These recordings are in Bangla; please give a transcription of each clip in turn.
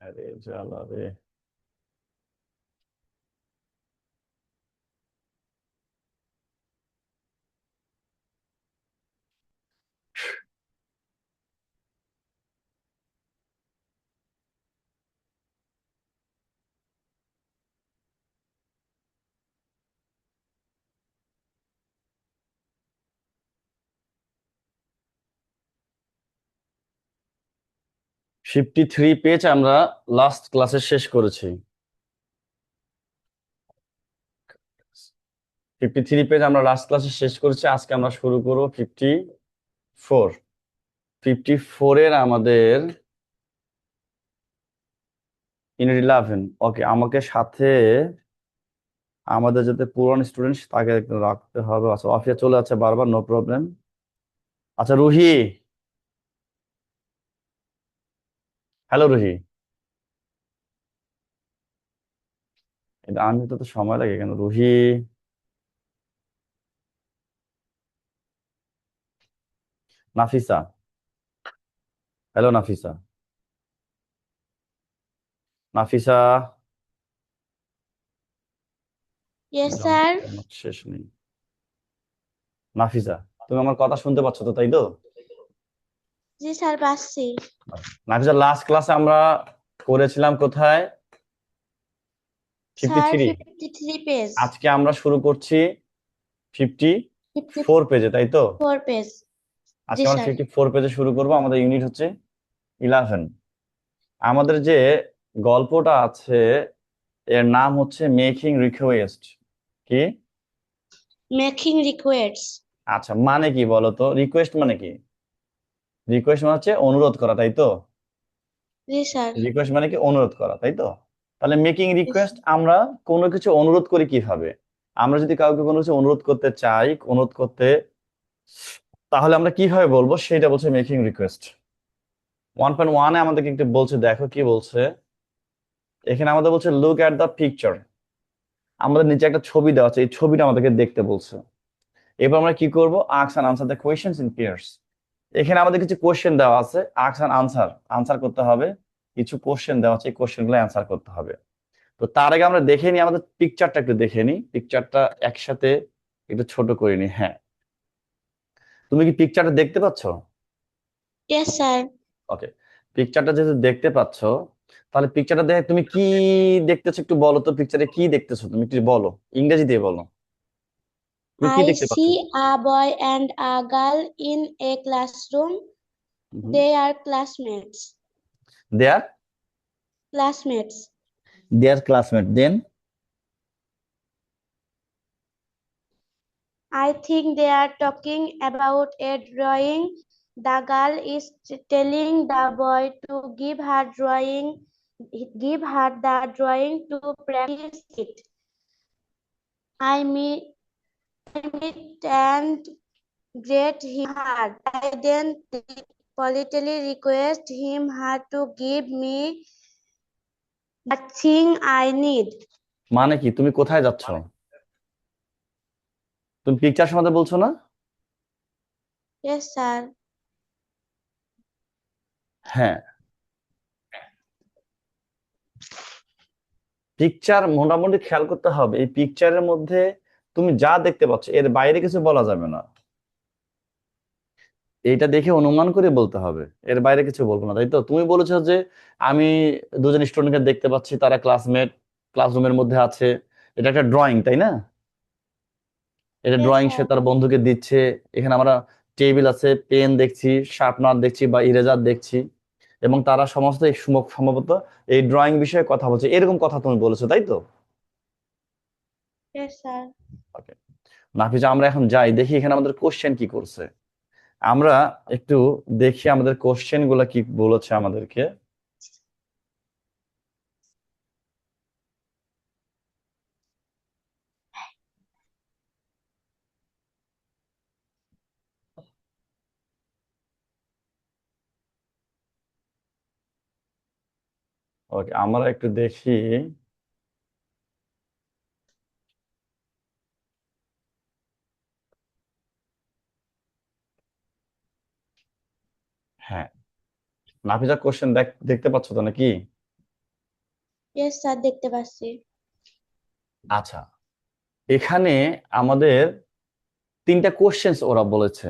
আরে জ্বালা রে। ফিফটি 3 পেজ আমরা লাস্ট ক্লাসে শেষ করেছি। 53 পেজ আমরা লাস্ট ক্লাসে শেষ করেছি। আজকে আমরা শুরু করব 54। 54-এর আমাদের ইউনিট 11। ওকে, আমাকে সাথে আমাদের যাতে পুরান স্টুডেন্ট তাকে একটু রাখতে হবে। আচ্ছা, অফিসে চলে যাচ্ছে বারবার, নো প্রবলেম। আচ্ছা রুহি, হ্যালো রুহি। এটা আনতে তো সময় লাগে কেন Ruhi? Nafisa, hello Nafisa. Nafisa, yes sir. আমার শেষ নেই। নাফিসা, তুমি আমার কথা শুনতে পাচ্ছ তো, তাই তো? জি স্যার, পাচ্ছি। নাফিসা, লাস্ট ক্লাসে আমরা করেছিলাম কোথায়? Fifty sir three 53 page. আজকে আমরা শুরু করছি ফিফটি ফিফটি ফোর পেজে, তাই তো? ফোর পেজ জি আজকে আমরা স্যার। 54 পেজে শুরু করব। আমাদের ইউনিট হচ্ছে 11। আমাদের যে গল্পটা আছে এর নাম হচ্ছে মেকিং রিকোয়েস্ট। কি? মেকিং রিকোয়েস্টস। আচ্ছা, মানে কি বলো তো? রিকোয়েস্ট মানে কি? রিকোয়েস্ট মানে হচ্ছে অনুরোধ করা, তাই তো? জি স্যার। রিকোয়েস্ট মানে কি? অনুরোধ করা, তাই তো? তাহলে মেকিং জি রিকোয়েস্ট স্যার। আমরা কোনো কিছু অনুরোধ করি কিভাবে? আমরা যদি কাউকে কোনো কিছু অনুরোধ করতে চাই, অনুরোধ করতে, তাহলে আমরা কিভাবে বলবো সেটা বলছে মেকিং রিকোয়েস্ট। 1.1-এ আমাদেরকে একটু বলছে, দেখো কি বলছে এখানে। আমাদের বলছে লুক অ্যাট দ্য পিকচার। আমাদের নিচে একটা ছবি দেওয়া আছে, এই ছবিটা আমাদেরকে দেখতে বলছে। এবার আমরা কি করব? Ask and answer the questions in pairs. এখানে আমাদের কিছু কোশ্চেন দেওয়া আছে, আস্ক এন্ড আনসার, আনসার করতে হবে। কিছু কোশ্চেন দেওয়া আছে, এই কোশ্চেন গুলো অ্যান্সার করতে হবে। তো তার আগে আমরা দেখে নিই, আমাদের পিকচারটা একটু দেখে নিই। পিকচারটা একসাথে একটু ছোট করে নিই। হ্যাঁ, তুমি কি পিকচারটা দেখতে পাচ্ছ? Yes sir. ওকে, পিকচারটা যেহেতু দেখতে পাচ্ছ, তাহলে পিকচারটা দেখে তুমি কি দেখতেছো একটু বলো তো। পিকচারে কি দেখতেছো তুমি একটু বলো, ইংরেজি দিয়ে বলো। তুমি কি আই দেখতে সি পাচ্ছ? A boy and a girl in a classroom. They are classmates. Their classmates. Their classmate, then? I think they are talking about a drawing. The girl is telling the boy to give her the drawing to practice it. I meet, I meet and greet her. I then politely request her to give me the thing I need. মানে কি? তুমি কোথায় যাচ্ছ? তুমি পিকচার সম্বন্ধে বলছো না? Yes, sir. হ্যাঁ, পিকচার মোটামুটি খেয়াল করতে হবে। এই পিকচারের মধ্যে তুমি যা দেখতে পাচ্ছ এর বাইরে কিছু বলা যাবে না। এইটা দেখে অনুমান করে বলতে হবে, এর বাইরে কিছু বলবো না, তাই তো? তুমি বলেছো যে আমি দুজন স্টুডেন্টকে দেখতে পাচ্ছি, তারা ক্লাসমেট, ক্লাসরুমের মধ্যে আছে। এটা একটা ড্রয়িং, তাই না? এটা Yes, ড্রয়িং সে sir. তার বন্ধুকে দিচ্ছে। এখানে আমরা টেবিল আছে, পেন দেখছি, শার্পনার দেখছি বা ইরেজার দেখছি, এবং তারা সমস্ত সম্ভবত এই ড্রয়িং বিষয়ে কথা বলছে। এরকম কথা তুমি বলেছো, তাই তো? Yes, sir. ওকে, নাফিজা, আমরা এখন যাই দেখি এখানে আমাদের কোশ্চেন কি করছে। আমরা একটু দেখি আমাদের কোশ্চেন গুলা কি বলেছে আমাদেরকে। ওকে, আমরা একটু দেখি। হ্যাঁ, নাফিজা, কোশ্চেন দেখতে পাচ্ছ তো নাকি? ইয়েস স্যার, দেখতে পাচ্ছি। আচ্ছা, এখানে আমাদের তিনটা কোশ্চেন্স ওরা বলেছে।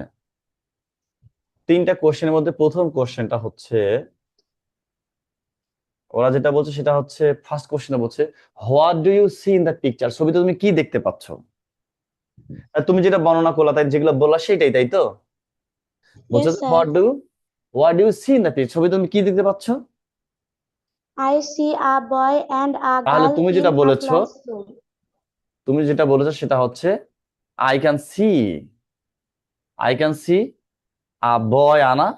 তিনটা কোশ্চেনের মধ্যে প্রথম কোশ্চেনটা হচ্ছে, ওরা যেটা বলছে সেটা হচ্ছে, ফার্স্ট কোশ্চেনে বলছে what do you see in the picture, ছবিতে তুমি কি দেখতে পাচ্ছ? আর তুমি যেটা বর্ণনা করলা, তাই যেগুলো বললা সেটাই, তাই তো? বলছে ইয়েস যে sir, what do you see in the picture, ছবিতে তুমি কি দেখতে পাচ্ছ? I see a boy and a তাহলে গার্ল তুমি ইন যেটা আ বলেছো, ক্লাসরুম। সেটা হচ্ছে I can see, I can see a boy and a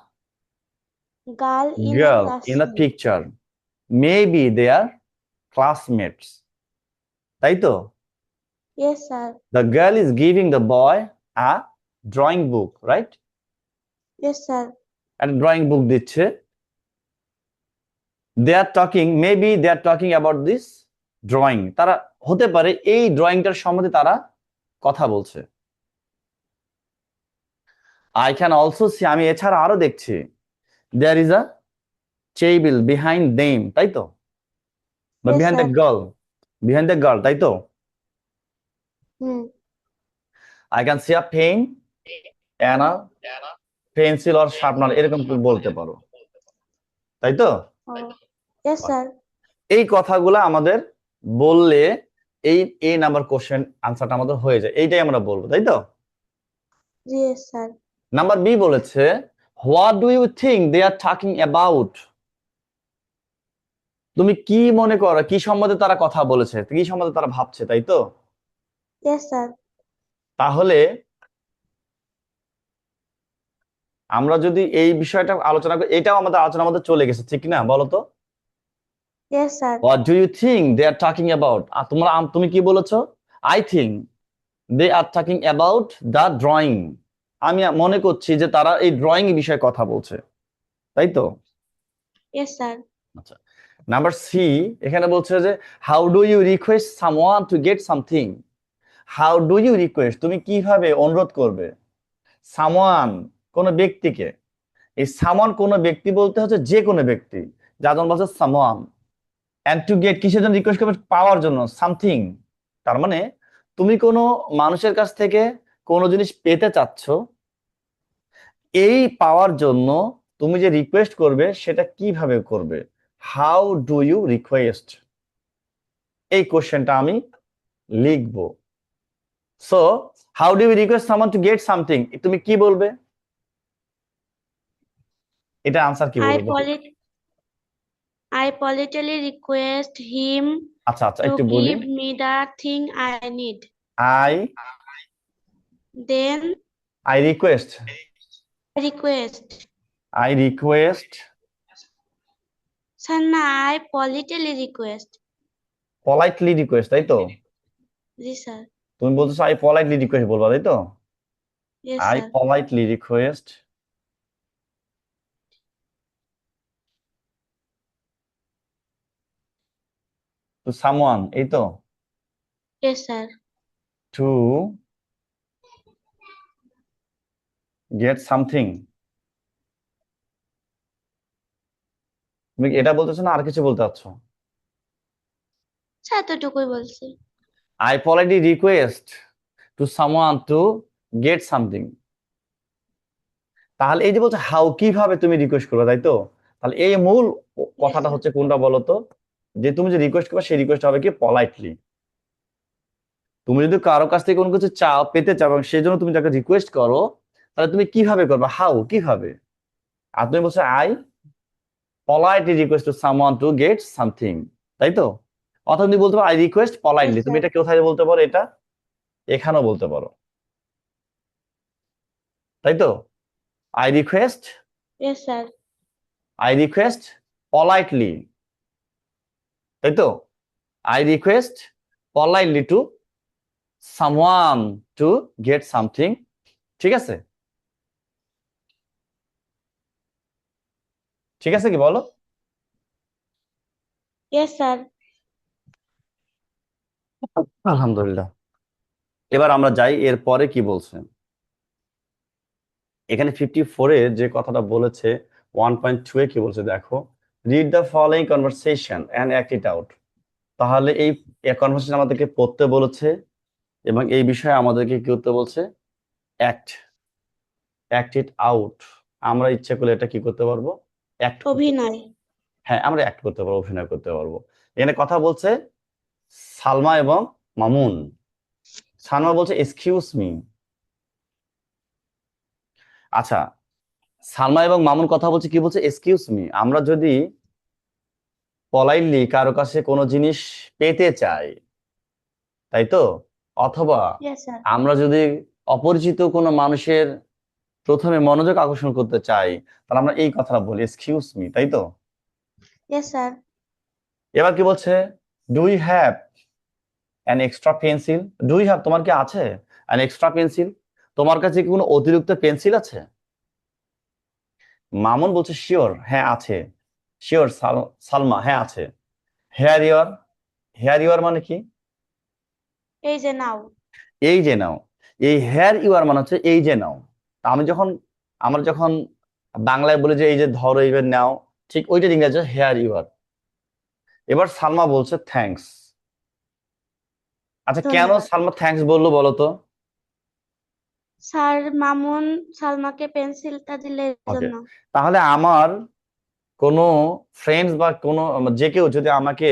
girl in a girl in the classroom. Picture, maybe they are classmates, তাই তো? Yes sir. The girl is giving the boy a drawing book, right? Yes sir. একটা ড্রয়িং বুক দিচ্ছে। They are talking, maybe they are talking about this drawing. তারা হতে পারে এই ড্রয়িংটার সম্বন্ধে তারা কথা বলছে। I can also see, আমি এছাড়া আরো দেখছি, there is a table behind them, তাই তো? বা yes behind the sir. girl, তাই তো? হুম। I can see a pen and a pencil or sharpener, এরকম তুমি বলতে পারো, তাই তো? ও, ইয়েস স্যার। এই কথাগুলো আমাদের বললে এই এ নাম্বার কোশ্চেন আনসারটা আমাদের হয়ে যায়, এইটাই আমরা বলবো, তাই তো? Yes sir. নাম্বার বি বলেছে what do you think they are talking about, তুমি কি মনে করো কি সম্বন্ধে তারা কথা বলেছে, কি সম্বন্ধে তারা ভাবছে, তাই তো? Yes sir. তাহলে আমরা যদি এই বিষয়টা আলোচনা করি, এটাও আমাদের আলোচনার মধ্যে চলে গেছে, ঠিক না? বলো তো, yes sir. What do you think they are talking about, আর তুমি কি বলেছো? I think they are talking about the drawing, আমি মনে করছি যে তারা এই ড্রয়িং বিষয়ে কথা বলছে, তাই তো? Yes sir. আচ্ছা, নাম্বার সি, এখানে বলছে যে how do you request someone to get something, how do you request, তুমি কিভাবে অনুরোধ করবে সামওয়ান, কোন ব্যক্তিকে। এই সামওয়ান কোন ব্যক্তি বলতে হচ্ছে যে কোনো ব্যক্তি, যার জন্য বলছে সামওয়ান, এন্ড টু গেট কিসের জন্য রিকোয়েস্ট করবে, পাওয়ার জন্য, সামথিং। তার মানে তুমি কোনো মানুষের কাছ থেকে কোনো জিনিস পেতে চাচ্ছ, এই পাওয়ার জন্য তুমি যে রিকোয়েস্ট করবে সেটা কিভাবে করবে, হাউ ডু ইউ রিকোয়েস্ট, এই কোশ্চেনটা আমি লিখবো। So how do you request someone to get something, তুমি কি বলবে? এটা আনসার কি আই বলবে দেখি। পলি I politely request him আচ্ছা আচ্ছা, to একটু বলি। give me the thing I need. I Then I request, I request. I request Sanna, I politely request. Politely request, তাই তো? Yes, sir. তুমি বলছো আই পলাইটলি রিকোয়েস্ট বলবা, তাই তো? Yes, I sir. Politely request to someone, এই তো, Yes, sir. Two get something. তুমি কি এটা বলতেছো না আর কিছু বলতে চাচ্ছ? স্যার এতটুকুই বলছি। I politely request to someone to get something. তাহলে এই যে বলছে হাউ, কিভাবে তুমি রিকোয়েস্ট করবে, তাই তো? তাহলে এই মূল Yes, কথাটা sir. হচ্ছে কোনটা বলো তো, যে তুমি যে রিকোয়েস্ট করবে সেই রিকোয়েস্ট হবে কি পলাইটলি। তুমি যদি কারো কাছ থেকে কোনো কিছু চাও, পেতে চাও, এবং সেই জন্য তুমি তাকে রিকোয়েস্ট করো, তাহলে তুমি কিভাবে করবে, হাউ, কিভাবে? আর তুমি বলছো I politely request to someone to get something, তাই তো? অথবা তুমি বলতে পারো আই রিকোয়েস্ট Yes, পলাইটলি, তুমি sir. এটা কোথায় বলতে পারো, এটা এখানেও বলতে পারো, তাই তো? I request, Yes, sir. I request politely, তাই তো? I request politely to someone to get something, ঠিক আছে? ঠিক আছে কি বলো? Yes, sir. আলহামদুলিল্লাহ। এবার আমরা যাই এর পরে কি বলছেন। এখানে 54-এ যে কথাটা বলেছে, 1.2-এ কি বলছে দেখো, read the following conversation and act it out. তাহলে এই কনভারসেশন আমাদেরকে পড়তে বলেছে এবং এই বিষয়ে আমাদেরকে কি করতে বলছে? Act act it out. আমরা ইচ্ছা করলে এটা কি করতে পারবো? অ্যাক্ট করতে পারবো। অভিনয়। হ্যাঁ, আমরা অ্যাক্ট করতে পারবো, অভিনয় করতে পারবো। এখানে কথা বলছে সালমা এবং মামুন। সালমা বলছে এক্সকিউজ মি। আচ্ছা, সালমা এবং মামুন কথা বলছে, কি বলছে? Excuse me. আমরা যদি পলাইটলি কারো কাছে কোনো জিনিস পেতে চাই, তাই তো, অথবা ইয়েস স্যার। আমরা যদি অপরিচিত কোনো মানুষের প্রথমে মনোযোগ আকর্ষণ করতে চাই, তাহলে আমরা এই কথাটা বলি, এক্সকিউজ মি, তাই তো। Yes sir. এবার কি বলছে? Do you have an extra pencil? Do you have, তোমার কি আছে অ্যান এক্সট্রা পেন্সিল? তোমার কাছে কি কোনো অতিরিক্ত পেন্সিল আছে? মামুন বলছে শিওর, হ্যাঁ আছে। শিওর সালমা, হ্যাঁ আছে। হেয়ার ইউর, হেয়ার ইউর মানে কি? এই যে নাও। এই যে নাও। এই হেয়ার ইউর মানে হচ্ছে এই যে নাও। তা আমরা যখন বাংলায় বলি যে এই যে ধরো, এইবার নাও, ঠিক ওইটা ইংরেজি হেয়ার ইউর। এবার সালমা বলছে থ্যাঙ্কস। আচ্ছা, কেন ধন্যবাদ। সালমা থ্যাঙ্কস বললো বলো তো? স্যার মামুন সালমাকে পেন্সিলটা দিলে এর ওকে, জন্য। তাহলে আমার কোনো ফ্রেন্ডস বা কোনো যে কেউ যদি আমাকে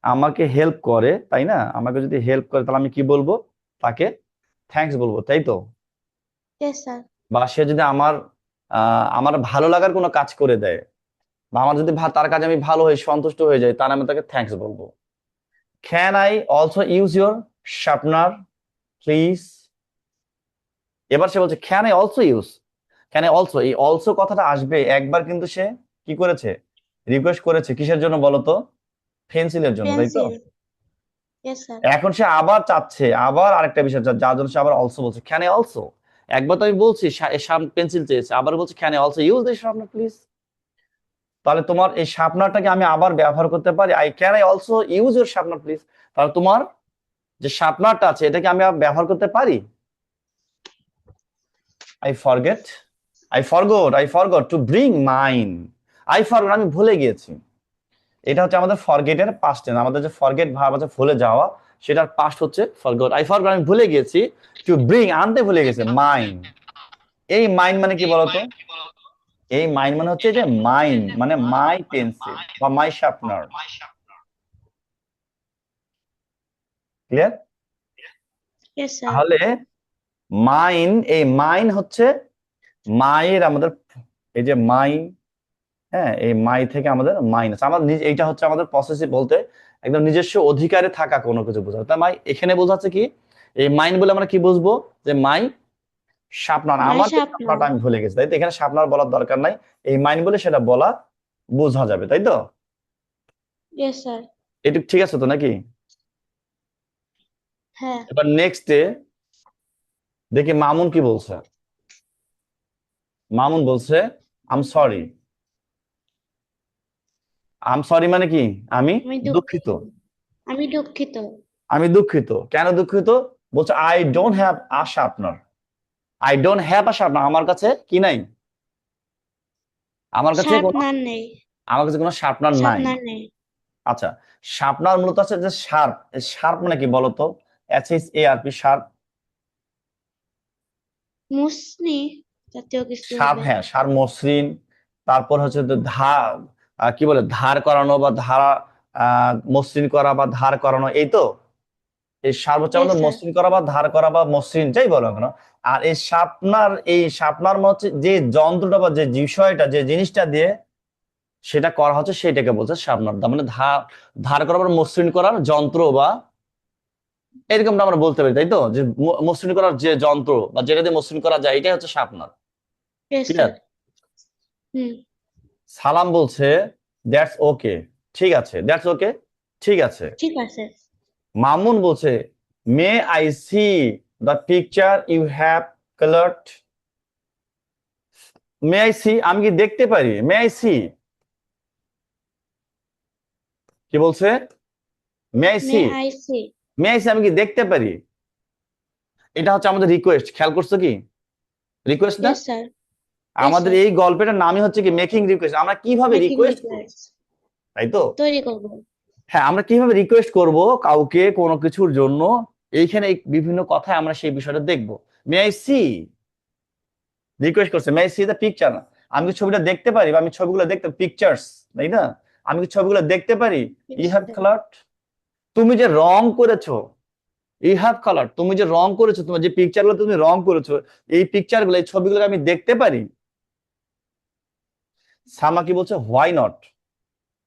আমাকে হেল্প করে, তাই না, আমাকে যদি হেল্প করে, তাহলে আমি কি বলবো? তাকে থ্যাঙ্কস বলবো, তাই তো। Yes sir. বা সে যদি আমার ভালো লাগার কোনো কাজ করে দেয়, বা আমার যদি তার কাজে আমি ভালো হয়ে সন্তুষ্ট হয়ে যাই, তাহলে আমি তাকে থ্যাঙ্কস বলবো। Can I also use your sharpener please? এবার সে বলছে can I also use. Can I also, এই অলসো কথাটা আসবে একবার, কিন্তু সে কি করেছে? রিকোয়েস্ট করেছে, কিসের জন্য বলো তো? পেন্সিলের জন্য, তাই তো। পেন্সিল। Yes sir. এখন সে আবার চাচ্ছে, আবার আরেকটা বিষয় যার জন্য সে আবার অলসো বলছে, ক্যান আই অলসো। একবার তো আমি বলছি পেন্সিল চেয়েছে, আবার বলছে can I also use this sharpener please. তাহলে তোমার এই শার্পনারটাকে আমি আবার ব্যবহার করতে পারি, I can I also use your sharpener please. তাহলে তোমার যে শার্পনারটা আছে, এটাকে আমি আবার ব্যবহার করতে পারি। I forget, I forgot to bring mine. I forgot, আমি ভুলে গিয়েছি। এটা হচ্ছে আমাদের ফরগেটের পাস্ট টেন্স। আমাদের যে ফরগেট ভার্ব আছে ভুলে যাওয়া, সেটার পাস্ট হচ্ছে ফরগট। আই ফরগট, আমি ভুলে গিয়েছি। টু ব্রিং, আনতে ভুলে গেছে, মাইন। এই মাইন মানে কি বলতো? এই মাইন মানে হচ্ছে যে মাইন মানে মাই পেন্সিল বা মাই শার্পনার। ক্লিয়ার? Yes sir. তাহলে মাইন, এই মাইন হচ্ছে মায়ের আমাদের, এই যে মাই, হ্যাঁ, এই মাই থেকে আমাদের মাইনাস, আমার এইটা হচ্ছে আমাদের পসেসিভ বলতে একদম নিজস্ব অধিকারে থাকা কোনো কিছু বোঝায়। তাই মাই এখানে বোঝাচ্ছে কি? এই মাইন বলে আমরা কি বুঝবো? যে মাই শার্পনার, মাই আমার যে শার্পনার। শার্পনারটা আমি ভুলে গেছি, তাই তো। এখানে শার্পনার বলার দরকার নাই, এই মাইন বলে সেটা বলা বোঝা যাবে, তাই তো। Yes sir. এটা ঠিক আছে তো নাকি? হ্যাঁ। এবার নেক্সটে দেখি মামুন কি বলছে। মামুন বলছে আম সরি। আম সরি মানে কি? আমি আমি দুঃখিত। দুঃখিত। আমি দুঃখিত। আমি দুঃখিত। কেন দুঃখিত? বলছে I don't have a sharpener. I don't have a sharpener, আমার কাছে কি নাই? আমার কাছে কোনো শার্পনার নেই। আমার কাছে কোনো শার্পনার নাই। শার্পনার নেই। আচ্ছা, শার্পনার মূলত আছে যে শার্প। শার্প মানে কি বলতো? SHARP, sharp. মুসনি জাতীয় কিছু শার্প, হবে। হ্যাঁ, শার্প মসৃণ। তারপর হচ্ছে যে ধার, কি বলে, ধার করানো বা ধারা, মসৃণ করা বা ধার করানো, এই তো। এই শার্প হচ্ছে ইয়েস আমাদের স্যার। মসৃণ করা বা ধার করা বা মসৃণ, যাই বলো না কেন। আর এই শার্পনার মানে হচ্ছে যে যন্ত্রটা বা যে বিষয়টা, যে জিনিসটা দিয়ে সেটা করা হচ্ছে, সেটাকে বলছে শার্পনার। তার মানে ধার ধার করা বা মসৃণ করার যন্ত্র, বা এরকমটা আমরা বলতে পারি, তাই তো। যে মসৃণ করার যে যন্ত্র বা যেটা দিয়ে মসৃণ করা যায়, এটাই হচ্ছে শার্পনার। Yes clear? স্যার। হুম। সালাম বলছে দ্যাটস ওকে। ঠিক আছে, দ্যাটস ওকে, ঠিক আছে। ঠিক আছে। মামুন বলছে may I see the picture you have coloured? May I see, আমি কি দেখতে পারি? মে আই সি, কি বলছে? May I may see, I see. May I see, আমি কি দেখতে পারি? এটা হচ্ছে আমাদের রিকোয়েস্ট, খেয়াল করছো কি? রিকোয়েস্ট না? Yes sir. ইয়েস আমাদের স্যার। এই গল্পের নামই হচ্ছে কি মেকিং রিকোয়েস্ট। আমরা কিভাবে মেকিং রিকোয়েস্ট করি, রিকোয়েস্ট তাই তো। তৈরি করব। হ্যাঁ, আমরা কিভাবে রিকোয়েস্ট করব কাউকে কোনো কিছুর জন্য, এইখানে এই বিভিন্ন কথায় আমরা সেই বিষয়টা দেখব। মে আই সি, রিকোয়েস্ট করছে মে আই সি দ্য পিকচার। আমি কি ছবিটা দেখতে পারি, বা আমি ছবিগুলো দেখতে, পিকচার্স, তাই না? আমি কি ছবিগুলো দেখতে পারি? ইউ হ্যাভ কালার, তুমি যে রং করেছো, ইউ হ্যাভ কালার, তুমি যে রং করেছো, তোমার যে পিকচার গুলো তুমি রং করেছো, এই পিকচার গুলো, এই ছবিগুলো আমি দেখতে পারি। সামা কি বলছে? Why not.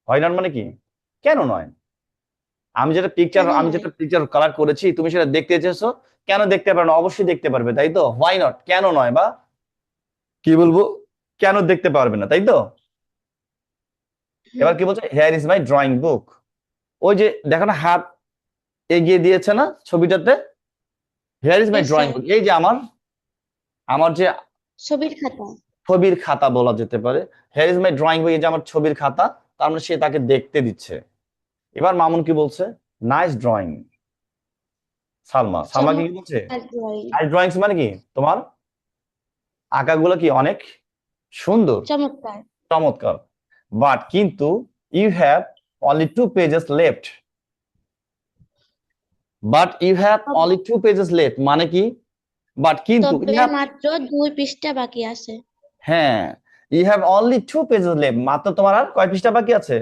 হোয়াই নট মানে কি? কেন নয়? কেন আমি নয়? যেটা পিকচার কালার করেছি, তুমি সেটা দেখতে চেয়েছো, কেন দেখতে পারবে না? অবশ্যই দেখতে পারবে, তাই তো? হোয়াই নট, কেন নয়, বা কি বলবো, কেন দেখতে পারবে না, তাই তো? হুম। এবার কি বলছে? Here is my drawing book. ওই যে দেখো না, হাত এগিয়ে দিয়েছে না ছবিটাতে? Here is my yes drawing sir. Book, এই যে আমার আমার যে ছবির খাতা। ছবির খাতা বলা যেতে পারে। হেয়ার ইজ মাই ড্রয়িং বুক, এই যে আমার ছবির খাতা, তার মানে সে তাকে দেখতে দিচ্ছে। এবার মামুন কি বলছে? Nice drawing. সালমা সালমা কি বলছে? চমৎকার ড্রয়িং। নাইস ড্রয়িংস মানে কি? তোমার আঁকাগুলো কি অনেক সুন্দর, চমৎকার। চমৎকার। বাট কিন্তু you have only 2 pages left. But you have only 2 pages left মানে কি? বাট কিন্তু ইউ তবে হ্যাভ, মাত্র 2 পৃষ্ঠা বাকি আছে। হ্যাঁ, you have only 2 pages left, মাত্র তোমার আর কয় পৃষ্ঠা বাকি আছে?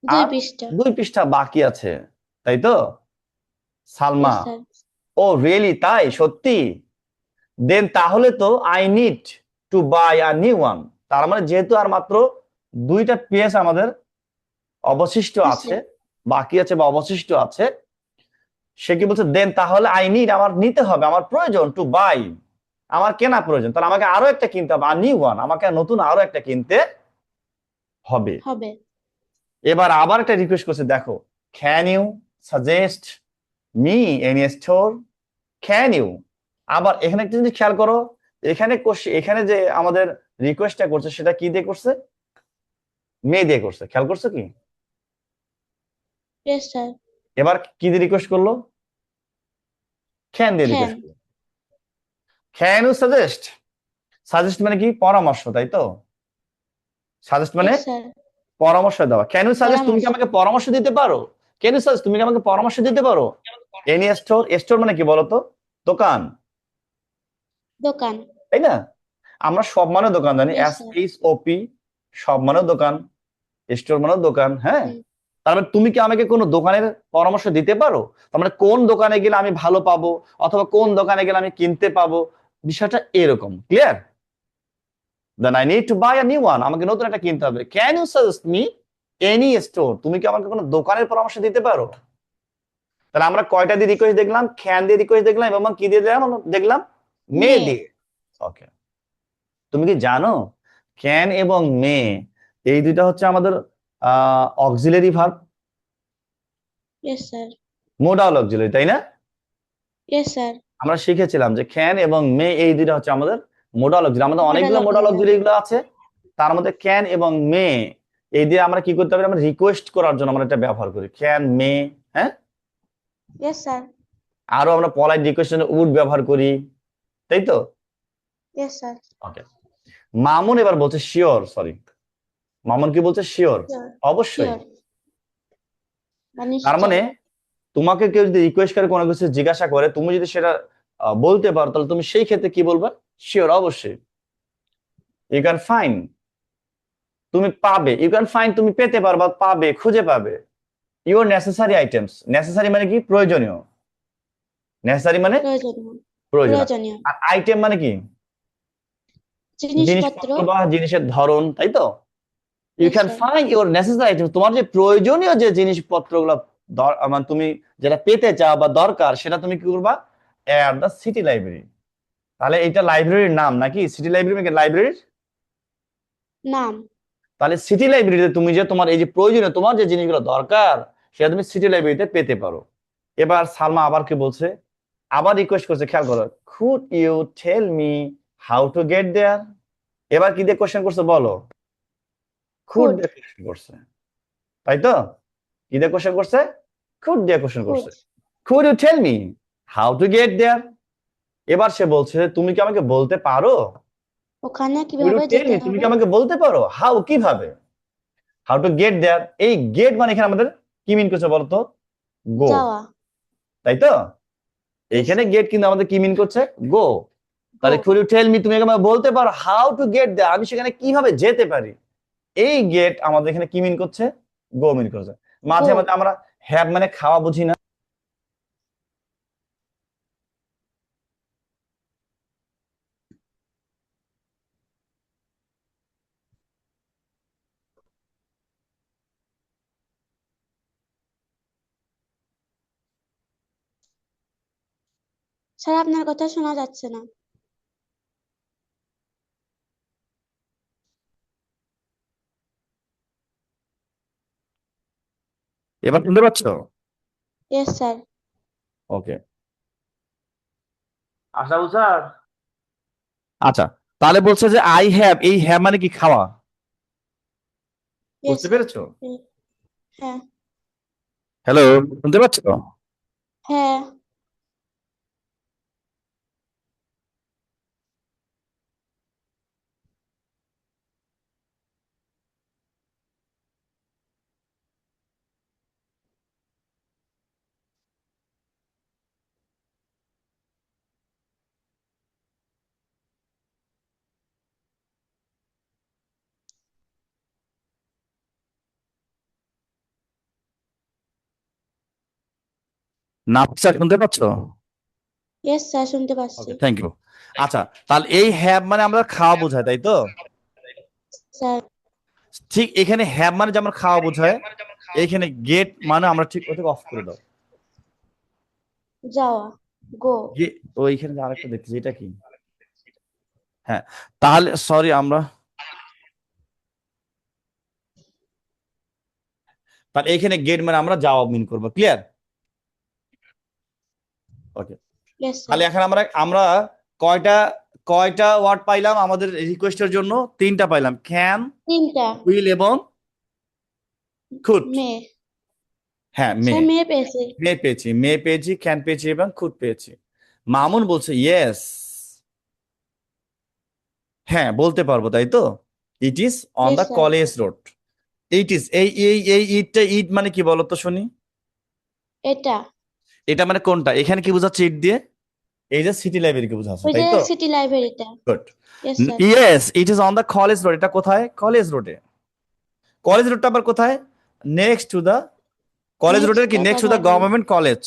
দুই আর পৃষ্ঠা 2 পৃষ্ঠা বাকি আছে, তাই তো? Salma, yes sir. Oh really, তাই সত্যি? দেন তাহলে তো I need to buy a new one. তার মানে যেহেতু আর মাত্র 2টা পেজ আমাদের অবশিষ্ট ইয়েস আছে, স্যার। বাকি আছে বা অবশিষ্ট আছে, সে কি বলছে? দেন তাহলে আই নিড, আমার নিতে হবে, আমার প্রয়োজন, টু বাই, আমার কেনা প্রয়োজন, তাহলে আমাকে আরো একটা কিনতে হবে, আর নিউ ওয়ান, আমাকে নতুন আরো একটা কিনতে হবে। হবে। এবার আবার একটা রিকোয়েস্ট করছে, দেখো, can you suggest me any store, can you. আবার এখানে একটা জিনিস খেয়াল করো, এখানে যে আমাদের রিকোয়েস্টটা করছে, সেটা কি দিয়ে করছে? মে দিয়ে করছে, খেয়াল করছো কি? Yes sir. এবার কি দিয়ে রিকোয়েস্ট করলো? ক্যান দিয়ে ক্যান। রিকোয়েস্ট করলো। ক্যান ইউ সাজেস্ট, সাজেস্ট মানে কি? পরামর্শ, তাই তো? সাজেস্ট মানে ইয়েস স্যার। পরামর্শ দেওয়া। ক্যান ইউ সাজেস্ট, তুমি কি পরামর্শ। আমাকে পরামর্শ দিতে পারো? ক্যান ইউ সাজেস্ট, তুমি কি আমাকে পরামর্শ দিতে পারো? এনি স্টোর, স্টোর মানে কি বলতো? দোকান, দোকান। তাই না? আমরা সব মানে দোকান জানি, yes yes sir. H O P, সব মানে দোকান, স্টোর মানে দোকান, হ্যাঁ। হুম। তার মানে তুমি কি আমাকে কোনো দোকানের পরামর্শ দিতে পারো? তার মানে কোন দোকানে গেলে আমি ভালো পাবো, অথবা কোন দোকানে গেলে আমি কিনতে পাবো, বিষয়টা এরকম, clear? Then I need to buy a new one, আমাকে নতুন একটা কিনতে হবে। Can you suggest me any store, তুমি কি আমাকে কোনো দোকানের পরামর্শ দিতে পারো? তাহলে আমরা কয়টা দিয়ে রিকোয়েস্ট দেখলাম? ক্যান দিয়ে রিকোয়েস্ট দেখলাম, এবং কি দিয়ে দেখলাম? দেখলাম মে মে। দিয়ে। ওকে, তুমি কি জানো ক্যান এবং মে, এই দুইটা হচ্ছে আমাদের auxiliary verb, yes sir. Modal auxiliary, তাই না? Yes sir. আমরা শিখেছিলাম যে ক্যান এবং মে, এই দুইটা হচ্ছে আমাদের মোডাল অক্সিলারি। আমাদের মডেল অনেকগুলো মোডাল অক্সিলারি। অক্সিলারি গুলো আছে, তার মধ্যে ক্যান এবং মে, এই দিয়ে আমরা কি করতে পারি? আমরা রিকোয়েস্ট করার জন্য আমরা এটা ব্যবহার করি, ক্যান মে, হ্যাঁ। Yes sir. আরো আমরা পলাইট রিকোয়েস্টের উড ব্যবহার করি, তাই তো? Yes sir. ওকে, মামুন এবার বলছে শিওর, সরি, মামুন কি বলছে? Sure, sure. অবশ্যই। শিওর বা তার নিশ্চয়। মানে তোমাকে কেউ যদি রিকোয়েস্ট করে, কোনো কিছু জিজ্ঞাসা করে, তুমি যদি সেটা বলতে পারো, তাহলে তুমি সেই ক্ষেত্রে কি বলবে? শিওর, অবশ্যই। ইউ ক্যান ফাইন, তুমি পাবে, ইউ ক্যান ফাইন, তুমি পেতে পারবা, পাবে, খুঁজে পাবে। ইউর নেসেসারি আইটেমস, নেসেসারি মানে কি? প্রয়োজনীয়, নেসেসারি মানে প্রয়োজনীয়। প্রয়োজন। প্রয়োজনীয় আর আইটেম মানে কি? জিনিসপত্র। জিনিসপত্র বা জিনিসের ধরন, তাই তো? You yes can sir. Find your necessary item, তোমার যে প্রয়োজনীয় যে জিনিসপত্রগুলো, মানে তুমি যেটা পেতে চাও বা দরকার, সেটা তুমি কি করবা? At the city library. তাহলে এটা লাইব্রেরির নাম নাকি? সিটি লাইব্রেরি মানে লাইব্রেরির নাম। তাহলে সিটি লাইব্রেরিতে তুমি যে তোমার এই যে প্রয়োজনীয় তোমার যে জিনিসগুলো দরকার, সেটা তুমি সিটি লাইব্রেরিতে পেতে পারো। এবার সালমা আবার কি বলছে? আবার রিকোয়েস্ট করছে, খেয়াল করো, could you tell me how to get there. এবার কি দিয়ে কোশ্চেন করছে বলো? Could could. দিয়ে কোশ্চেন করছে, তাই তো? কি দিয়ে কোশ্চেন করছে? খুড দিয়ে কোশ্চেন খুড। করছে। Could you tell me how to get there. এবার সে বলছে, তুমি কি আমাকে বলতে পারো? ওখানে কুড ইউ কিভাবে টেল যেতে মি, তুমি হবে? কি আমাকে বলতে পারো? হাউ, কিভাবে? হাউ টু গেট দেয়ার, এই গেট মানে এখানে আমাদের কি মিন করছে বলতো? গো, যাওয়া। তাই তো? Yes, এইখানে sir. গেট কিন্তু আমাদের কি মিন করছে? গো। তাহলে Go. Could you tell me, তুমি আমাকে বলতে পারো হাউ টু গেট দেয়ার, আমি সেখানে কিভাবে যেতে পারি? এই গেট আমাদের এখানে কি মিন করছে? গো মিন করছে। মাঝে Go. মাঝে আমরা হ্যাভ মানে খাওয়া বুঝি না? স্যার আপনার কথা শোনা যাচ্ছে না। এবার শুনতে পাচ্ছ? Yes, sir. ওকে, আশরাফুল স্যার। আচ্ছা, তাহলে বলছে যে আই হ্যাভ, এই হ্যাভ মানে কি? খাওয়া। Yes, বুঝতে sir. পেরেছো? হ্যাঁ। হ্যালো, শুনতে পাচ্ছ? হ্যাঁ। নাফিসা, শুনতে পাচ্ছ? Yes, স্যার শুনতে পাচ্ছি। ওকে, থ্যাংক ইউ। আচ্ছা, তাহলে এই হ্যাভ মানে আমরা খাওয়া বোঝায়, তাই তো? স্যার। ঠিক এখানে হ্যাভ মানে যেমন খাওয়া বোঝায়, এইখানে গেট মানে আমরা ঠিক ওটাকে অফ করে দাও। যাওয়া। Go. ওইখানে যে আরেকটা দেখতেছি, এটা কি? হ্যাঁ, তাহলে সরি, আমরা তাহলে এখানে গেট মানে আমরা যাওয়া মিন করবো। ক্লিয়ার? ওকে, Yes, sir. তাহলে এখন আমরা আমরা কয়টা কয়টা ওয়ার্ড পাইলাম আমাদের রিকোয়েস্টের জন্য? তিনটা পাইলাম, ক্যান, তিনটা। উইল এবং কুড। মেয়ে। হ্যাঁ, মে। স্যার মেয়ে পেয়েছে। মে পেয়েছি, ক্যান পেয়েছি এবং কুড পেয়েছি। মামুন বলছে ইয়েস, হ্যাঁ বলতে পারবো, তাই তো? ইট is on Yes, the sir. College road. It is, এই ইটটা, ইট মানে কি বলতো শুনি? এটা। এটা মানে কোনটা? এখানে কি বোঝাচ্ছে ইট দিয়ে? এই যে সিটি লাইব্রেরিকে বোঝাচ্ছে, ওই তাই যে তো? সিটি লাইব্রেরিটা। Good. Yes, sir. Yes, it is on the college road. এটা কোথায়? কলেজ রোডে। কলেজ রোডটা আবার কোথায়? Next to the, college Next রোডের কি? to the next to the government. Government college.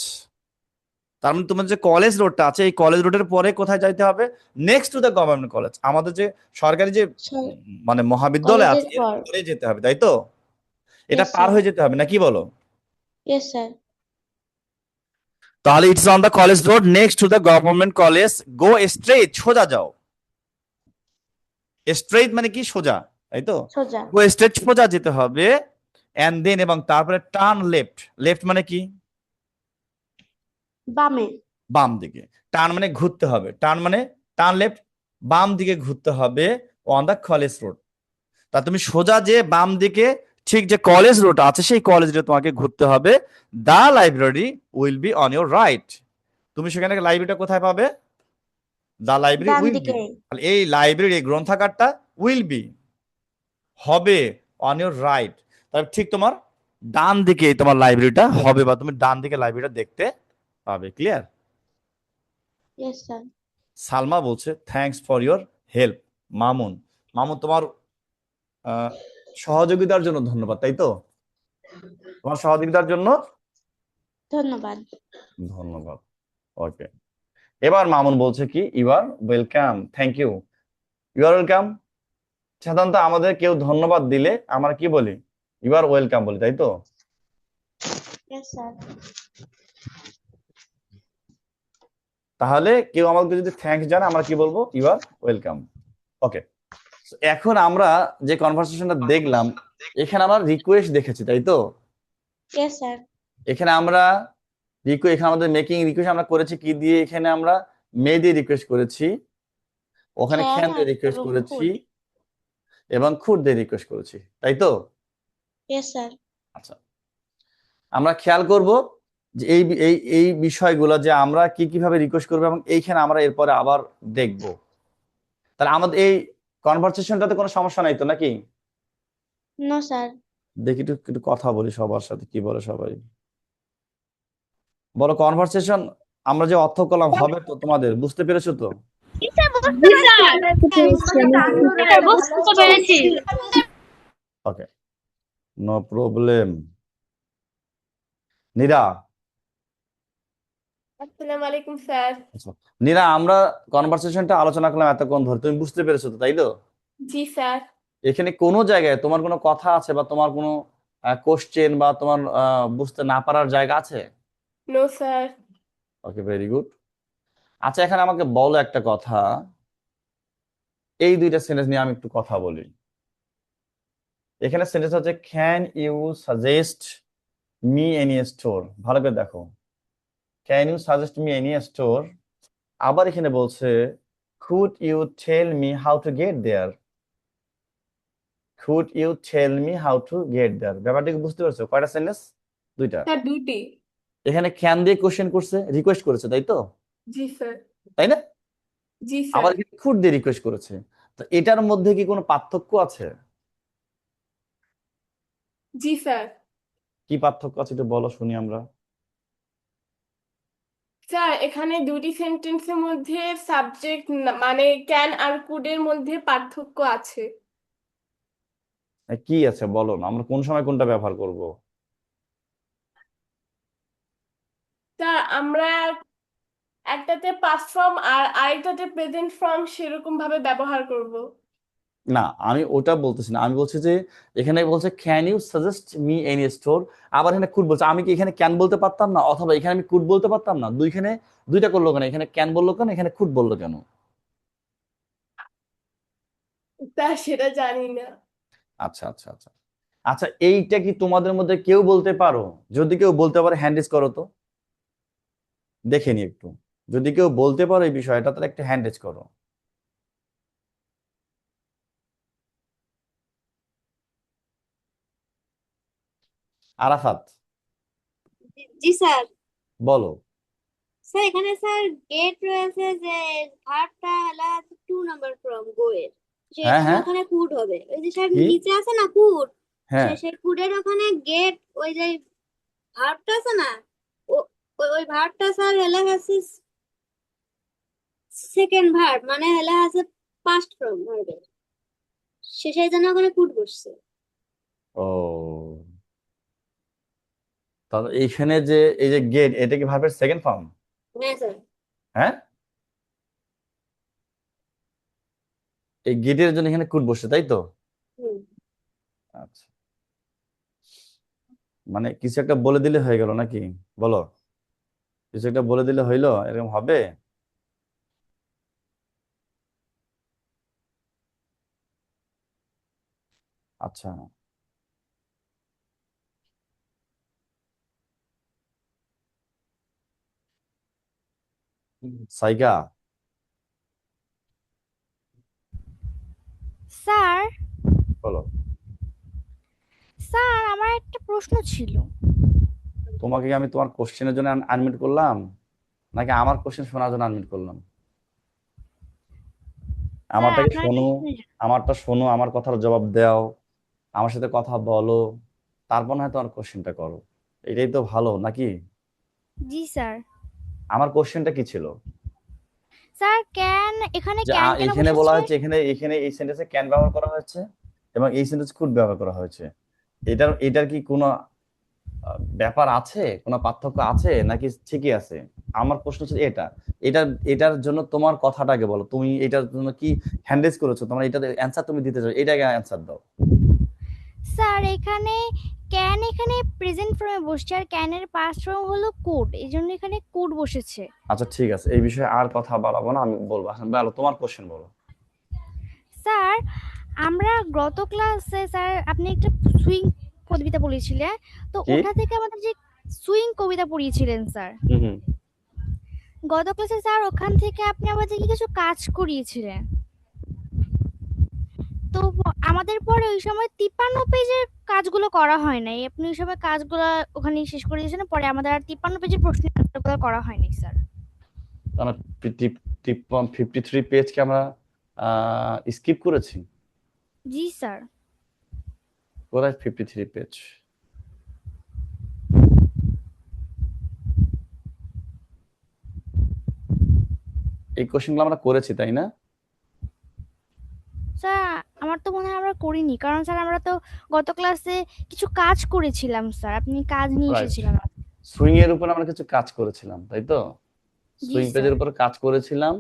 তার মানে তোমার যে কলেজ রোডটা আছে, এই কলেজ রোডের পরে কোথায় যাইতে হবে? Next to the government college. আমাদের যে সরকারি যে সর- মানে মহাবিদ্যালয় কলেজের আছে, এর পর। পরে যেতে হবে, তাই তো? এটা Yes, পার sir. হয়ে যেতে হবে না, কি বলো? Yes, sir. তাহলে it's on the college road next to the government college. Go straight, সোজা যাও। স্ট্রেট মানে কি? সোজা, তাই তো? সোজা। গো স্ট্রেট, সোজা যেতে হবে। এন্ড দেন, এবং তারপরে টার্ন লেফট। লেফট মানে কি? বামে। বাম দিকে। টার্ন মানে ঘুরতে হবে, টার্ন মানে টার্ন লেফট, বাম দিকে ঘুরতে হবে অন দা কলেজ রোড। তা তুমি সোজা যে বাম দিকে, ঠিক যে কলেজ রোড আছে সেই কলেজ রোডে তোমাকে ঘুরতে হবে। The library will be on your right. তুমি সেখানে লাইব্রেরিটা কোথায় পাবে? দা লাইব্রেরি ডান উইল বি, দিকে। তাহলে এই লাইব্রেরি, এই গ্রন্থাগারটা উইল বি, হবে, অন ইউর রাইট, তাহলে ঠিক তোমার ডান দিকে তোমার লাইব্রেরিটা হবে, বা তুমি ডান দিকে লাইব্রেরিটা দেখতে পাবে। ক্লিয়ার? Yes, sir. সালমা বলছে thanks for your help. Mamun, Mamun তোমার আহ, সহযোগিতার জন্য ধন্যবাদ, তাই তো? তোমার সহযোগিতার জন্য ধন্যবাদ। ধন্যবাদ। ওকে, এবার মামুন বলছে কি? You are welcome, thank you. You are welcome, সাধারণত আমাদের কেউ ধন্যবাদ দিলে আমরা কি বলি? ইউ আর ওয়েলকাম বলি, তাই তো? Yes, sir. তাহলে কেউ আমাকে যদি থ্যাঙ্কস জানায় আমরা কি বলবো? You are welcome. ওকে, এখন আমরা যে কনভারসেশনটা দেখলাম, এখানে আমরা রিকোয়েস্ট দেখেছি, তাই তো? Yes, sir. এখানে আমরা এখানে আমাদের মেকিং রিকোয়েস্ট আমরা করেছি কি দিয়ে? এখানে আমরা মে দিয়ে রিকোয়েস্ট করেছি, ওখানে Can খ্যান দিয়ে রিকোয়েস্ট এবং করেছি, could. এবং খুদ দিয়ে রিকোয়েস্ট করেছি, তাই তো? Yes, sir. আচ্ছা, আমরা খেয়াল করব যে এই এই এই বিষয়গুলো যে আমরা কি কিভাবে রিকোয়েস্ট করবো, এবং এইখানে আমরা এরপরে আবার দেখব। তাহলে আমাদের এই কনভারসেশনটাতে কোনো সমস্যা নাই তো নাকি? No, sir. দেখি একটু একটু কথা বলি সবার সাথে, কি বলে সবাই। বলো, কনভারসেশন আমরা যে অর্থ করলাম হবে তো, তোমাদের বুঝতে পেরেছো তো? জি স্যার, বুঝতে পেরেছি। ওকে, নো প্রবলেম। নীরা, আসসালামু আলাইকুম স্যার। আচ্ছা, নীরা, আমরা কনভারসেশনটা আলোচনা করলাম এতক্ষণ ধরে, তুমি বুঝতে পেরেছো তো, তাই তো? জি স্যার। এখানে কোনো জায়গায় তোমার কোনো কথা আছে বা তোমার কোনো কোশ্চেন বা তোমার বুঝতে না পারার জায়গা আছে? No sir. Okay, very good. আচ্ছা, এখানে আমাকে বলো একটা কথা, এই দুইটা সেন্টেন্স নিয়ে আমি একটু কথা বলি। এখানে সেন্টেন্স হচ্ছে can you suggest me any store. ভালো করে দেখো, can you suggest me any store. আবার এখানে বলছে could you tell me how to get there. Could you tell me how to get there, ব্যাপারটা কি বুঝতে পারছো? কয়টা সেন্টেন্স? দুইটা। স্যার দুটি। এখানে ক্যান দিয়ে কোশ্চেন করছে, রিকোয়েস্ট করেছে, তাই তো? জি স্যার। তাই না? জি আবার স্যার। এখানে কুড দিয়ে রিকোয়েস্ট করেছে। তো এটার মধ্যে কি কোনো পার্থক্য আছে? জি স্যার। কি পার্থক্য আছে একটু বলো শুনি আমরা। স্যার এখানে দুটি সেন্টেন্সের মধ্যে সাবজেক্ট মানে ক্যান আর কুডের মধ্যে পার্থক্য আছে। কি আছে বলো না, আমরা কোন সময় কোনটা ব্যবহার করব? স্যার আমরা একটাতে পাস্ট ফর্ম আর আরেকটাতে প্রেজেন্ট ফর্ম সেরকম ভাবে ব্যবহার করব। না, আমি ওটা বলতেছি না, আমি বলছি যে এখানে বলছে can you suggest me any store, আবার এখানে কুড বলছে। আমি কি এখানে ক্যান বলতে পারতাম না, অথবা এখানে আমি কুড বলতে পারতাম না? দুইখানে দুইটা করলো কেন? এখানে ক্যান বললো কেন, এখানে কুড বললো কেন? স্যার সেটা জানি না। আচ্ছা আচ্ছা আচ্ছা। আচ্ছা, এইটা কি তোমাদের মধ্যে কেউ বলতে পারো? যদি কেউ বলতে পারে হ্যান্ড রেজ করো তো, দেখে নি একটু। যদি কেউ বলতে পারো এই বিষয়টা, তাহলে একটা হ্যান্ড রেজ করো। আরাফাত, জি স্যার। বলো। স্যার এখানে স্যার গেট রয়েছে যে ভার্বটা হলো 2 নাম্বার ফ্রম গো এর, সেই হ্যাঁ জন্য হ্যাঁ, ওখানে কুড হবে। ওই যে স্যার কি? নিচে আছে না কুড, হ্যাঁ। সেই কুডের ওখানে গেট, ওই যে ভার্বটা আছে না, ও ওই ভার্বটা স্যার হলো হচ্ছে সেকেন্ড ভার্ব, মানে হলো হচ্ছে পাস্ট ফর্ম ভার্বের, সেই জন্য ওখানে কুড বসছে। ও, তাহলে এইখানে যে এই যে গেট, এটা কি ভার্বের সেকেন্ড ফর্ম? হ্যাঁ স্যার। হ্যাঁ, এই গেটের জন্য এখানে কুট বসছে, তাই তো? হুম। আচ্ছা, মানে কিছু একটা বলে দিলে হয়ে গেল নাকি? বলো, কিছু একটা বলে দিলে হইলো, এরকম হবে? আচ্ছা, সাইগা, স্যার, বলো। স্যার আমার একটা প্রশ্ন ছিল। তোমাকে কি আমি তোমার কোশ্চেনের জন্য আনমিট করলাম, নাকি আমার কোশ্চেন শোনার জন্য আনমিট করলাম? স্যার আমারটাকে আপনার শোনো, প্রশ্নের জন্য। আমারটা শোনো, আমার কথার জবাব দাও, আমার সাথে কথা বলো, তারপর না হয় তোমার কোশ্চেনটা করো। এটাই তো ভালো নাকি? জি স্যার। আমার কোশ্চেনটা কি ছিল? স্যার ক্যান, এখানে যে ক্যান কেন এখানে বলা বসেছে? হয়েছে, এখানে এখানে এই সেন্টেন্সে ক্যান ব্যবহার করা হয়েছে এবং এই সেন্টেন্সে কুড ব্যবহার করা হয়েছে। এটার এটার কি কোনো ব্যাপার আছে, কোনো পার্থক্য আছে, নাকি ঠিকই আছে? আমার প্রশ্ন হচ্ছে এটা, এটার এটার জন্য তোমার কথাটাকে বলো, তুমি এটার জন্য কি হ্যান্ডেজ করেছো, তোমার এটার অ্যান্সার তুমি দিতে চাও, এটাকে অ্যান্সার দাও। স্যার এখানে ক্যান এখানে প্রেজেন্ট ফর্মে বসছে, আর ক্যানের পাস্ট ফর্ম হলো কুড, এই জন্য এখানে কুড বসেছে। আচ্ছা ঠিক আছে, এই বিষয়ে আর কথা বাড়াবো না, আমি বলবো। এখন বলো, তোমার কোশ্চেন বলো। স্যার আমরা গত ক্লাসে স্যার আপনি একটা সুইং কবিতা পড়িয়েছিলেন, তো কি? ওটা থেকে আমাদের যে সুইং কবিতা পড়িয়েছিলেন স্যার, হুম হুম। গত ক্লাসে স্যার ওখান থেকে আপনি আমাদেরকে কিছু কাজ করিয়েছিলেন। তো আমাদের পরে ওই সময় 53 পেজের কাজগুলো করা হয় নাই, আপনি ওই সময় কাজগুলো ওখানেই শেষ করে দিয়েছেন, পরে আমাদের আর 53 পেজের প্রশ্নের আনসারগুলো করা হয়নি স্যার। তাহলে 53 পেজকে আমরা স্কিপ করেছি। জি স্যার। কোথায় 53 পেজ? এই কোশ্চেনগুলো আমরা করেছি তাই না? স্যার আমার তো মনে হয় আমরা করিনি, কারণ স্যার আমরা তো গত ক্লাসে কিছু কাজ করেছিলাম স্যার, আপনি কাজ নিয়ে রাইট, এসেছিলেন। সুইং এর উপর আমরা কিছু কাজ করেছিলাম তাই তো, জি সুইং স্যার। পেজের উপর কাজ করেছিলাম।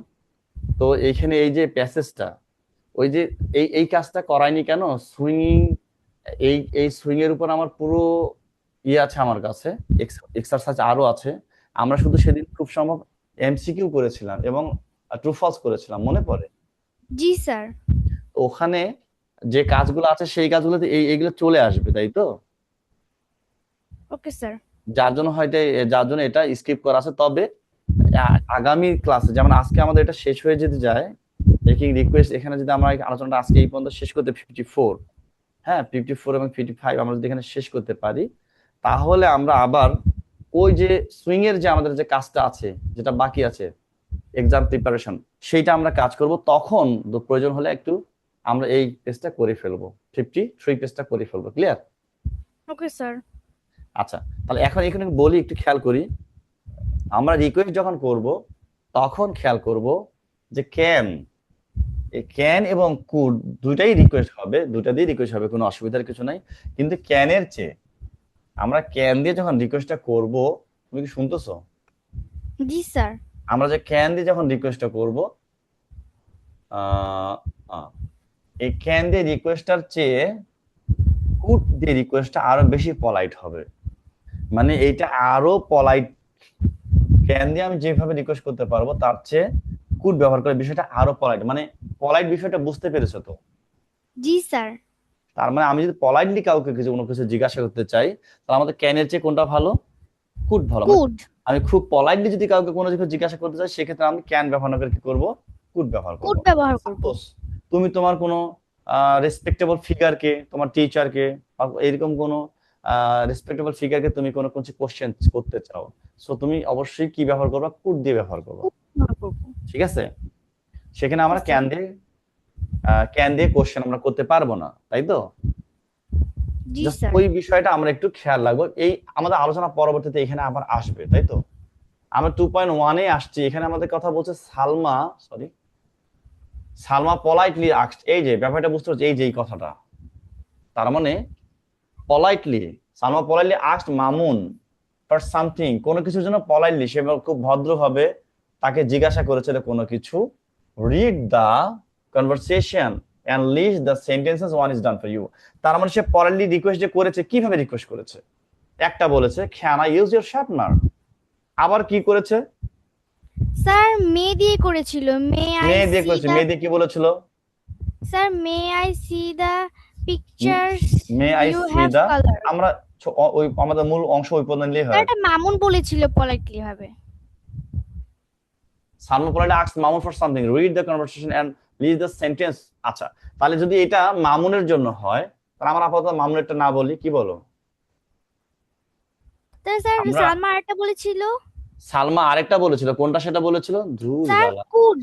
তো এইখানে এই যে প্যাসেজটা, ওই যে এই কাজটা করাইনি কেন? সুইং, এই সুইং এর উপর আমার পুরো ইয়ে আছে আমার কাছে, এক্সারসাইজ আরো আছে। আমরা শুধু সেদিন খুব সম্ভব এমসিকিউ করেছিলাম এবং ট্রু ফলস করেছিলাম, মনে পড়ে? জি স্যার। ওখানে যে কাজগুলো আছে সেই কাজগুলোতে এইগুলো চলে আসবে তাই তো, ওকে স্যার। যার জন্য এটা স্কিপ করা আছে। তবে আগামী ক্লাসে, যেমন আজকে আমাদের এটা শেষ হয়ে যেতে যায় মেকিং রিকোয়েস্ট, এখানে যদি আমরা এই আলোচনাটা আজকে এই পর্যন্ত শেষ করতে 54, হ্যাঁ 54 এবং 55 আমরা যদি এখানে শেষ করতে পারি, তাহলে আমরা আবার ওই যে সুইং এর যে আমাদের যে কাজটা আছে, যেটা বাকি আছে এক্সাম প্রিপারেশন, সেইটা আমরা কাজ করব। তখন প্রয়োজন হলে একটু আমরা এই পেজটা করে ফেলবো, 53 পেজটা করে ফেলবো। ক্লিয়ার? Okay sir. আচ্ছা, তাহলে এখন এখানে বলি, একটু খেয়াল করি। আমরা রিকোয়েস্ট যখন করব তখন খেয়াল করব যে ক্যান এবং কুড দুইটাই রিকোয়েস্ট হবে, দুইটা দিয়ে রিকোয়েস্ট হবে, কোনো অসুবিধার কিছু নাই। কিন্তু ক্যানের চেয়ে আমরা ক্যান দিয়ে যখন রিকোয়েস্টটা করব, তুমি কি শুনতেছো? জি স্যার। আমরা যে ক্যান দিয়ে যখন রিকোয়েস্টটা করব, এই ক্যান দিয়ে রিকোয়েস্টটার চেয়ে কুড দিয়ে রিকোয়েস্টটা আরো বেশি পলাইট হবে। মানে এইটা আরো পলাইট, ক্যান দিয়ে আমি যেভাবে রিকোয়েস্ট করতে পারবো তার চেয়ে কুড ব্যবহার করে বিষয়টা আরো পলাইট। মানে পলাইট বিষয়টা বুঝতে পেরেছো তো? জি স্যার। তার মানে আমি যদি পলাইটলি কাউকে কোনো কিছু জিজ্ঞাসা করতে চাই, তাহলে আমাদের ক্যানের চেয়ে কোনটা ভালো? কুড ভালো। মানে কুড। আমি খুব পলাইটলি যদি কাউকে কোনো কিছু জিজ্ঞাসা করতে চাই, সেক্ষেত্রে আমি ক্যান ব্যবহার না করে কি করব? কুড ব্যবহার কুড করব। ব্যবহার করব। Suppose তুমি তোমার কোনো রেসপেক্টেবল ফিগারকে, তোমার টিচারকে, এরকম কোনো রেসপেক্টেবল ফিগারকে তুমি কোনো কিছু কোশ্চেন করতে চাও, সো তুমি অবশ্যই কি ব্যবহার করবা? কুড দিয়ে ব্যবহার করবা। কুড ব্যবহার করব। ঠিক আছে? সেখানে আমরা Yes, sir. ক্যান দিয়ে কোশ্চেন আমরা করতে পারবো না, তাই তো? জি Just স্যার। ওই বিষয়টা আমরা একটু খেয়াল রাখবো। এই আমাদের আলোচনা পরবর্তীতে এখানে আবার আসবে, তাই তো? আমরা 2.1 এ আসছি, এখানে আমাদের কথা বলছে সালমা পলাইটলি আস্কড। এই যে ব্যাপারটা বুঝতে পারছি, এই যে এই কথাটা, তার মানে Salma politely asked Mamun for something, কোনো কিছুর জন্য পলাইটলি, সে খুব ভদ্রভাবে তাকে জিজ্ঞাসা করেছিল কোনো কিছু। Read the conversation and list the sentences one is done for you। তার মানে সে পলাইটলি রিকোয়েস্ট যে করেছে, কিভাবে রিকোয়েস্ট করেছে? একটা বলেছে can I use your sharpener, আবার কি করেছে? স্যার মে দিয়ে করেছিল। মে আই মেয়ে দিয়ে সি করেছে। দা মেয়ে দিয়ে কি বলেছিল? Sir may I see the pictures may I you see have the, colour. আমরা ওই আমাদের মূল অংশ ওই পর্যন্ত নিলেই স্যার হয়। এটা মামুন বলেছিল পলাইটলি ভাবে। Salma politely asked Mamun for something, read the conversation and list the sentence. আচ্ছা, তাহলে যদি এটা মামুনের জন্য হয়, তাহলে আমরা আপাতত মামুনেরটা না বলি, কি বলো? তাই স্যার আমরা সালমা আরেকটা বলেছিল। সালমা আরেকটা বলেছিল, কোনটা সেটা বলেছিল? ধ্রুব স্যার বালা। কুড।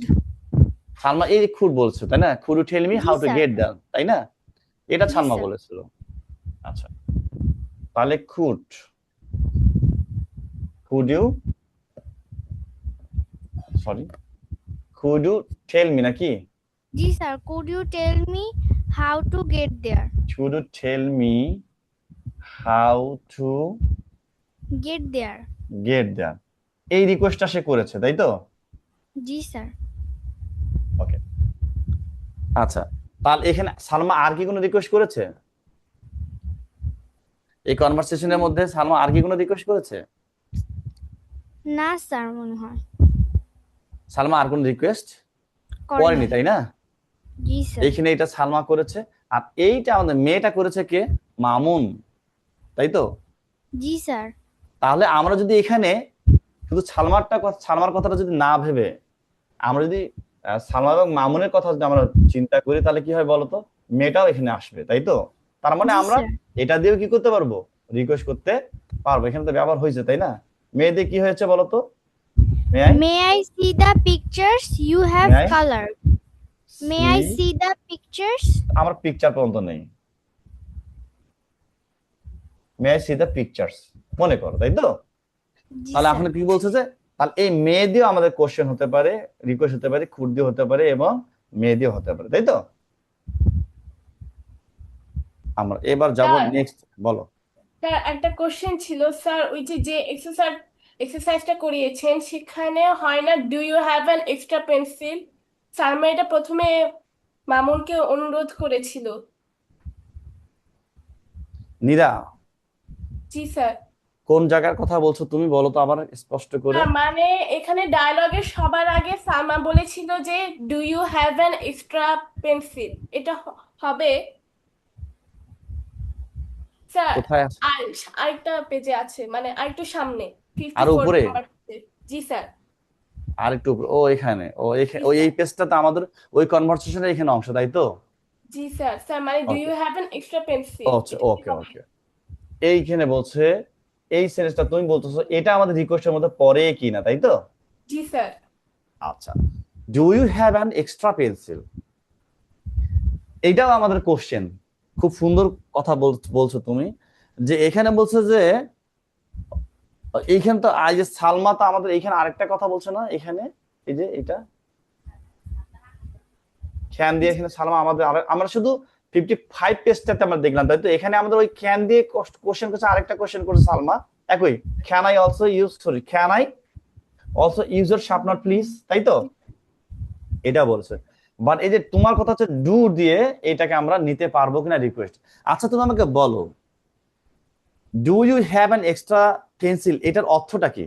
সালমা এই যে খুড বলছে তাই না, কুড ইউ টেল মি জি how to sir. Get them, তাই না? এটা জি সালমা স্যার। বলেছিল। আচ্ছা, তাহলে কুড ইউ টেল মি নাকি? জি sir. Could you tell me how to get there. Could you tell me how to get there. Get them, এই রিকোয়েস্টটা সে করেছে, তাই তো? জি স্যার। ওকে, আচ্ছা, তাহলে এখানে সালমা আর কি কোনো রিকোয়েস্ট করেছে? এই কনভারসেশনের মধ্যে সালমা আর কি কোনো রিকোয়েস্ট করেছে? না স্যার মনে হয় সালমা আর কোনো রিকোয়েস্ট করে করেনি, নাই। তাই না? জি স্যার। এইখানে এটা সালমা করেছে, আর এইটা আমাদের মেয়েটা করেছে কে? মামুন, তাই তো? জি স্যার। তাহলে আমরা যদি এখানে শুধু সালমার কথাটা যদি না ভেবে আমরা যদি সালমা এবং মামুনের কথা যদি আমরা চিন্তা করি, তাহলে কি হয় বলতো? মেয়েটাও এখানে আসবে, তাই তো? তার মানে জি আমরা স্যার। এটা দিয়েও কি করতে পারবো? রিকোয়েস্ট করতে পারবো। এখানে তো ব্যবহার হয়েছে, তাই না? মেয়ে দিয়ে কি হয়েছে বলতো? May I see the pictures you have May I colour. May I see? See the pictures. আমার পিকচার পর্যন্ত নেই, may I see the pictures, মনে করো, তাই তো? জি তাহলে স্যার। এখন কি বলছে যে তাহলে এই মে দিয়েও আমাদের কোশ্চেন হতে পারে, রিকোয়েস্ট হতে পারে, খুড দিয়ে হতে পারে এবং মে দিয়ে হতে পারে, তাই তো? আমরা এবার যাব স্যার নেক্সট, বলো। স্যার একটা কোশ্চেন ছিল স্যার, ওই যে যে এক্সারসাইজটা করিয়েছেন সেখানে হয় না do you have an extra pencil? Sir আমি এটা প্রথমে মামুনকে অনুরোধ করেছিল। নীরা, জি স্যার। কোন জায়গার কথা বলছো তুমি, বলো তো আবার স্পষ্ট করে। স্যার মানে এখানে ডায়লগের সবার আগে সালমা বলেছিল যে do you have an extra pencil, এটা হবে স্যার। কোথায় আছে? আর আরেকটা পেজে আছে, মানে আরেকটু সামনে, আর 54 উপরে? নাম্বার পেজে। জি স্যার। আর একটু উপরে, ও এখানে, ও জি ওই এই স্যার। পেজটাতে আমাদের ওই কনভারসেশনের এখানে অংশ, তাই তো? জি স্যার। স্যার মানে do you okay, have an extra pencil, okay, okay, okay. এইখানে বলছে এই সেন্টেন্সটা তুমি বলতেছো এটা আমাদের রিকোয়েস্টের মধ্যে পড়ে কিনা, তাই তো? জি স্যার। আচ্ছা, do you have an extra pencil, এইটাও আমাদের কোশ্চেন। খুব সুন্দর কথা বলছো তুমি, যে এখানে বলছে যে এইখানে তো এই যে সালমা তো আমাদের এইখানে আরেকটা কথা বলছে না এখানে, এই যে এটা ক্যান দিয়ে এখানে সালমা আমাদের আমরা শুধু 55 পেজটাতে আমরা দেখলাম, তাই তো? এখানে আমাদের ওই ক্যান দিয়ে কোশ্চেন করছে, আরেকটা কোশ্চেন করছে সালমা একই, can I also use, sorry, can I also use your sharpener please, তাই তো? এটা বলছে। বাট এই যে তোমার কথা হচ্ছে ডু দিয়ে এটাকে আমরা নিতে পারবো কিনা রিকোয়েস্ট। আচ্ছা তুমি আমাকে বলো, do you have an extra pencil, এটার অর্থটা কি?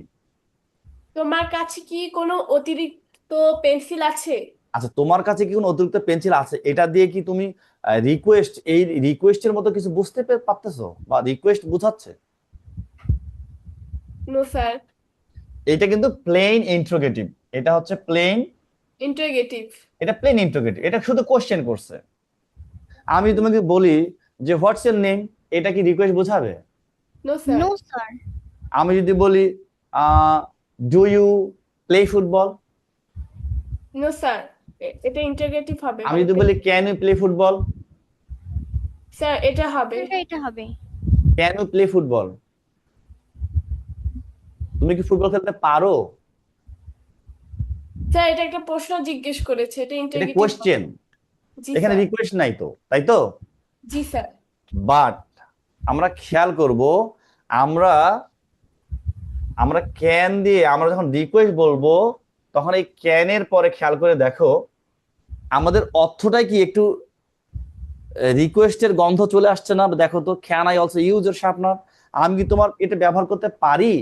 তোমার কাছে কি কোনো অতিরিক্ত পেন্সিল আছে? আচ্ছা, তোমার কাছে কি কোনো অতিরিক্ত পেন্সিল আছে, এটা দিয়ে কি তুমি রিকোয়েস্ট, এই রিকোয়েস্টের মতো কিছু বুঝতে পারতেছো, বা রিকোয়েস্ট বুঝাচ্ছে? No sir. এটা কিন্তু প্লেন ইন্টারোগেটিভ, এটা হচ্ছে প্লেন, ইন্টারোগেটিভ। এটা প্লেন ইন্টারোগেটিভ, এটা শুধু কোশ্চেন করছে। আমি তোমাকে বলি যে হোয়াটস ইউর নেম, এটা কি রিকোয়েস্ট বোঝাবে? No sir. No sir. আমি যদি বলি do you play football, no sir, এটা ইন্টারোগেটিভ হবে। আমি যদি বলি can you play football, sir এটা হবে। এটা হবে। ক্যান ইউ প্লে ফুটবল, তুমি কি ফুটবল খেলতে পারো? স্যার এটা একটা প্রশ্ন জিজ্ঞেস করেছে, এটা এটা ইন্টারোগেটিভ। কোশ্চেন, জি এখানে স্যার। রিকোয়েস্ট নাই তো, তাই তো? জি স্যার। বাট আমরা খেয়াল করব, আমরা আমরা ক্যান দিয়ে আমরা যখন রিকোয়েস্ট বলবো, তখন এই ক্যানের পরে খেয়াল করে দেখো আমাদের অর্থটাই কি একটু রিকোয়েস্টের গন্ধ চলে আসছে না? দেখো তো, can I also use your sharpener, আমি কি তোমার এটা ব্যবহার করতে পারি?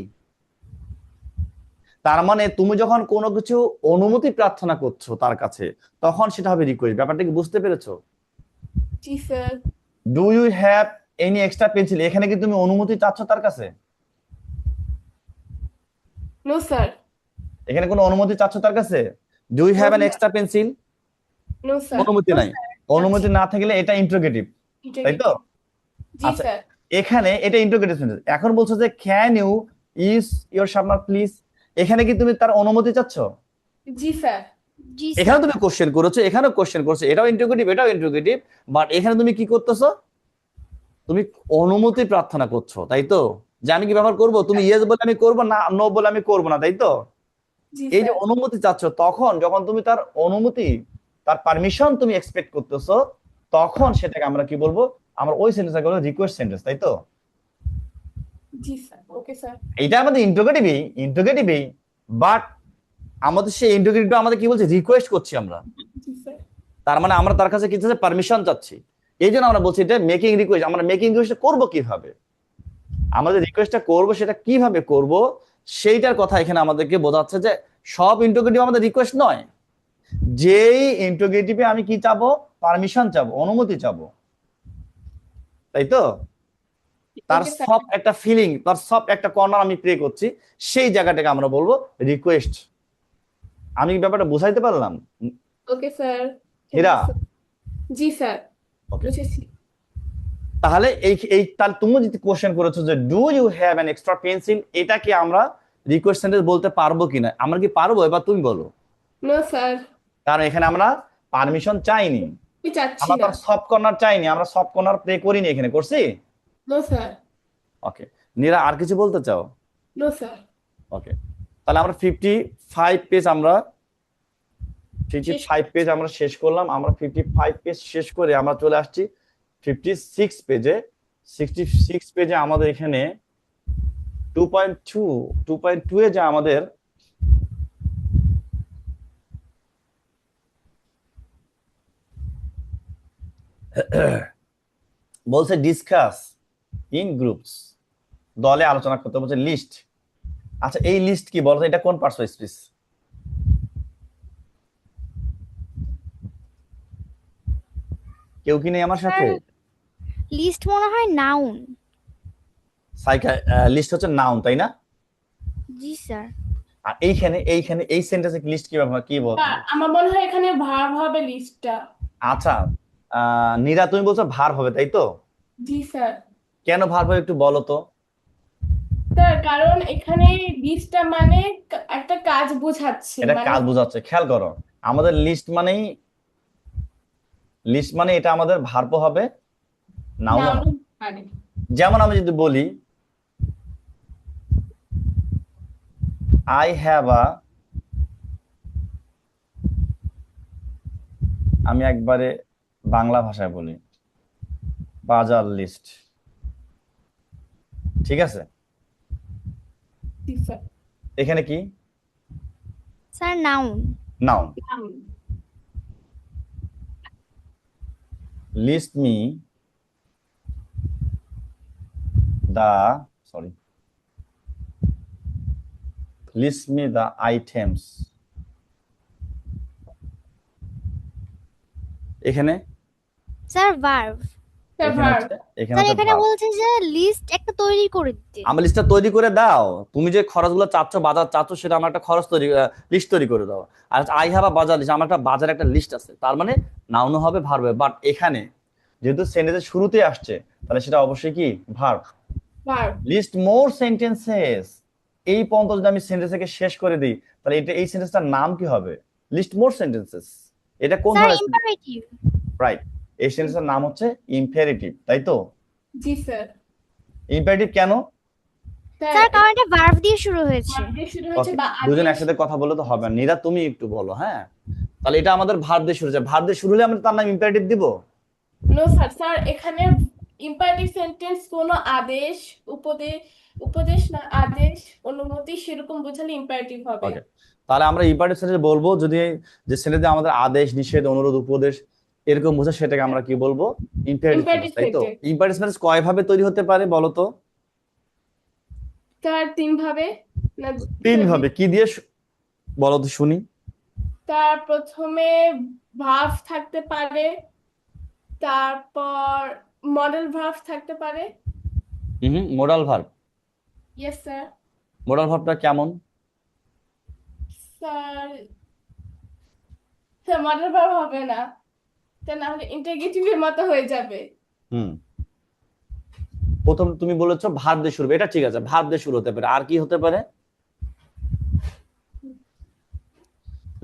তার মানে তুমি যখন কোনো কিছু অনুমতি প্রার্থনা করছো তার কাছে, তখন সেটা হবে রিকোয়েস্ট। ব্যাপারটা কি বুঝতে পেরেছো? জি sir. Do you have any extra pencil, এখানে কি তুমি অনুমতি চাচ্ছ তার কাছে? No sir. এখানে কোনো অনুমতি চাচ্ছ তার কাছে? Do you have an extra pencil, no sir. অনুমতি নাই। অনুমতি না থাকলে এটা ইন্টারোগেটিভ, তাই তো? জি আচ্ছা, স্যার। এখানে এটা ইন্টারোগেটিভ সেন্টেন্স। এখন বলছো যে can you use your sharpener please, এখানে কি তুমি তার অনুমতি চাচ্ছ? জি স্যার। জি এখানে স্যার। তুমি কোশ্চেন করেছো, এখানেও কোশ্চেন করছো, এটাও ইন্টারোগেটিভ, এটাও ইন্টারোগেটিভ, বাট এখানে তুমি কি করতেছো? তুমি অনুমতি প্রার্থনা করছো, তাই তো? যে আমি কি ব্যবহার করব, তুমি ইয়েস বলে আমি করব না, নো বলে আমি করব না, তাই তো? জি এই যে স্যার। অনুমতি চাচ্ছ, তখন যখন তুমি তার অনুমতি, তার পারমিশন তুমি এক্সপেক্ট করতেছো, তখন সেটাকে আমরা কি বলবো? আমরা ওই সেন্টেন্সটাকে বলবো রিকোয়েস্ট সেন্টেন্স, তাই তো? জি স্যার। Okay sir. এইটা আমাদের ইন্টারোগেটিভই, বাট আমাদের সেই ইন্টারোগেটিভটা আমাদের কি বলছে, রিকোয়েস্ট করছি আমরা। জি স্যার। তার মানে আমরা তার কাছে কিছু পারমিশন চাচ্ছি, এই জন্য আমরা বলছি এটা মেকিং রিকোয়েস্ট। আমরা মেকিং রিকোয়েস্ট করবো কিভাবে, আমাদের রিকোয়েস্টটা করব সেটা কিভাবে করব, সেইটার কথা এখানে আমাদেরকে বোঝাচ্ছে যে সব ইন্টারোগেটিভ আমাদের রিকোয়েস্ট নয়। যেই ইন্টারোগেটিভে আমি কি চাবো, পারমিশন চাবো, অনুমতি চাবো, তাই তো? তার ওকে স্যার। সব একটা ফিলিং, তার সব একটা কর্নার আমি প্লে করছি, সেই জায়গাটাকে আমরা বলবো রিকোয়েস্ট। আমি কি ব্যাপারটা বুঝাইতে পারলাম ওকে স্যার। হীরা? জি স্যার। ওকে, বুঝেছি। তাহলে তাহলে তুমি যদি কোশ্চেন করেছো যে do you have an extra pencil, এটাকে আমরা রিকোয়েস্ট সেন্টেন্স বলতে পারবো কিনা, আমরা কি পারবো? এবার তুমি বলো। No sir. কারণ এখানে আমরা পারমিশন চাইনি, আমি চাচ্ছি আমরা না। তার সব কর্নার চাইনি, আমরা সব কর্নার প্লে করিনি, এখানে করছি। No sir. ওকে, নীরা আর কিছু বলতে চাও? No sir. ওকে, তাহলে আমরা 55 পেজ আমরা শেষ 55 পেজ আমরা শেষ করলাম। আমরা 55 পেজ শেষ করে আমরা চলে আসছি 56 পেজে। 66 পেজে আমাদের এখানে 2.2 এ যে আমাদের বলছে ডিসকাস ইন গ্রুপস, দলে আলোচনা করতে বলছে লিস্ট। আচ্ছা, এই লিস্ট কি বলতো, এটা কোন পার্টস অফ স্পিচ? কেউ কি নেই আমার সাথে? লিস্ট মনে হয় নাউন। লিস্ট হচ্ছে নাউন, তাই না? জি স্যার। আর এইখানে এই সেন্টেন্সে লিস্ট কি কি বলতো? আমার মনে হয় এখানে ভার্ব হবে লিস্টটা। আচ্ছা, নীরা তুমি বলছো ভার্ব হবে, তাই তো? জি স্যার। কেন ভার্ব হবে একটু বলো তো। স্যার কারণ এখানে লিস্টটা মানে একটা কাজ বোঝাচ্ছে, এটা মানে কাজ বোঝাচ্ছে, খেয়াল করো। আমাদের লিস্ট মানে এটা আমাদের ভার্ব হবে, নাউন নাউন হবে। মানে যেমন আমি যদি বলি আই হ্যাভ আমি একবারে বাংলা ভাষায় বলি বাজার লিস্ট, ঠিক আছে? জি স্যার। এখানে কি sir noun. Noun. Noun. List me the items। এখানে স্যার ভার্ব। স্যার এখানে ভার্ব। হচ্ছে এখানে স্যার হচ্ছে এখানে verb। বলছে যে লিস্ট একটা তৈরি করে দিতে। আমার লিস্টটা তৈরি করে দাও। তুমি যে খরচগুলো চাচ্ছ, বাজার চাচ্ছ, সেটা আমার একটা লিস্ট তৈরি করে দাও। আর আই হ্যাভ বাজার লিস্ট, আমার একটা বাজার একটা লিস্ট আছে, তার মানে নাউনও হবে ভার্ব হবে। বাট এখানে যেহেতু সেন্টেন্সের শুরুতে আসছে, তাহলে সেটা অবশ্যই কি verb. Verb. List more sentences, এই পর্যন্ত যদি আমি সেন্টেন্সটাকে শেষ করে দিই, তাহলে এই সেন্টেন্সটার নাম কি হবে? List more sentences. এটা কোন স্যার ধরনের? ইম্পারেটিভ। রাইট, এই সেন্টেন্সের নাম হচ্ছে ইম্পেরেটিভ, তাই তো? জি স্যার। ইম্পেরেটিভ কেন? স্যার কারণ এটা ভার্ব দিয়ে শুরু হয়েছে। ভার্ব দিয়ে শুরু হয়েছে ওকে, বা দুজন আদেশ। একসাথে কথা বলে তো হবে না। নীরা তুমি একটু বলো। হ্যাঁ, তাহলে এটা আমাদের ভার্ব দিয়ে শুরু হচ্ছে। ভার্ব দিয়ে শুরু হলে আমরা তার নাম ইম্পেরেটিভ দিব? No sir. স্যার এখানে ইম্পারেটিভ সেন্টেন্স কোনো আদেশ, উপদেশ, উপদেশ না আদেশ, অনুমতি সেরকম বোঝালে ইম্পারেটিভ হবে। ওকে, তাহলে আমরা ইম্পারেটিভ সেন্টেন্স বলবো যদি যে সেন্টেন্সে আমাদের আদেশ, নিষেধ, অনুরোধ, উপদেশ এরকম বোঝায়, সেটাকে আমরা কি বলবো? ইম্পারেটিভ ইম্পারেটিভ সেন্টেন্স, তাই তো? সেন্টেন্স। ইম্পারেটিভ সেন্টেন্স কয় ভাবে তৈরি হতে পারে বলো তো? স্যার তিন ভাবে না? তিন ভাবে। কি দিয়ে বলো তো শুনি। তার প্রথমে ভার্ব থাকতে পারে, তারপর মডেল ভার্ব থাকতে পারে। Modal verb. Yes sir. Modal ভার্বটা কেমন? স্যার স্যার মডেল ভার্ব হবে না, তা না হলে ইন্টারগেটিভের মতো হয়ে যাবে। হুম, প্রথম তুমি বলেছো ভার্ব দিয়ে শুরু হবে, এটা ঠিক আছে, ভার্ব দিয়ে শুরু হতে পারে। আর কি হতে পারে?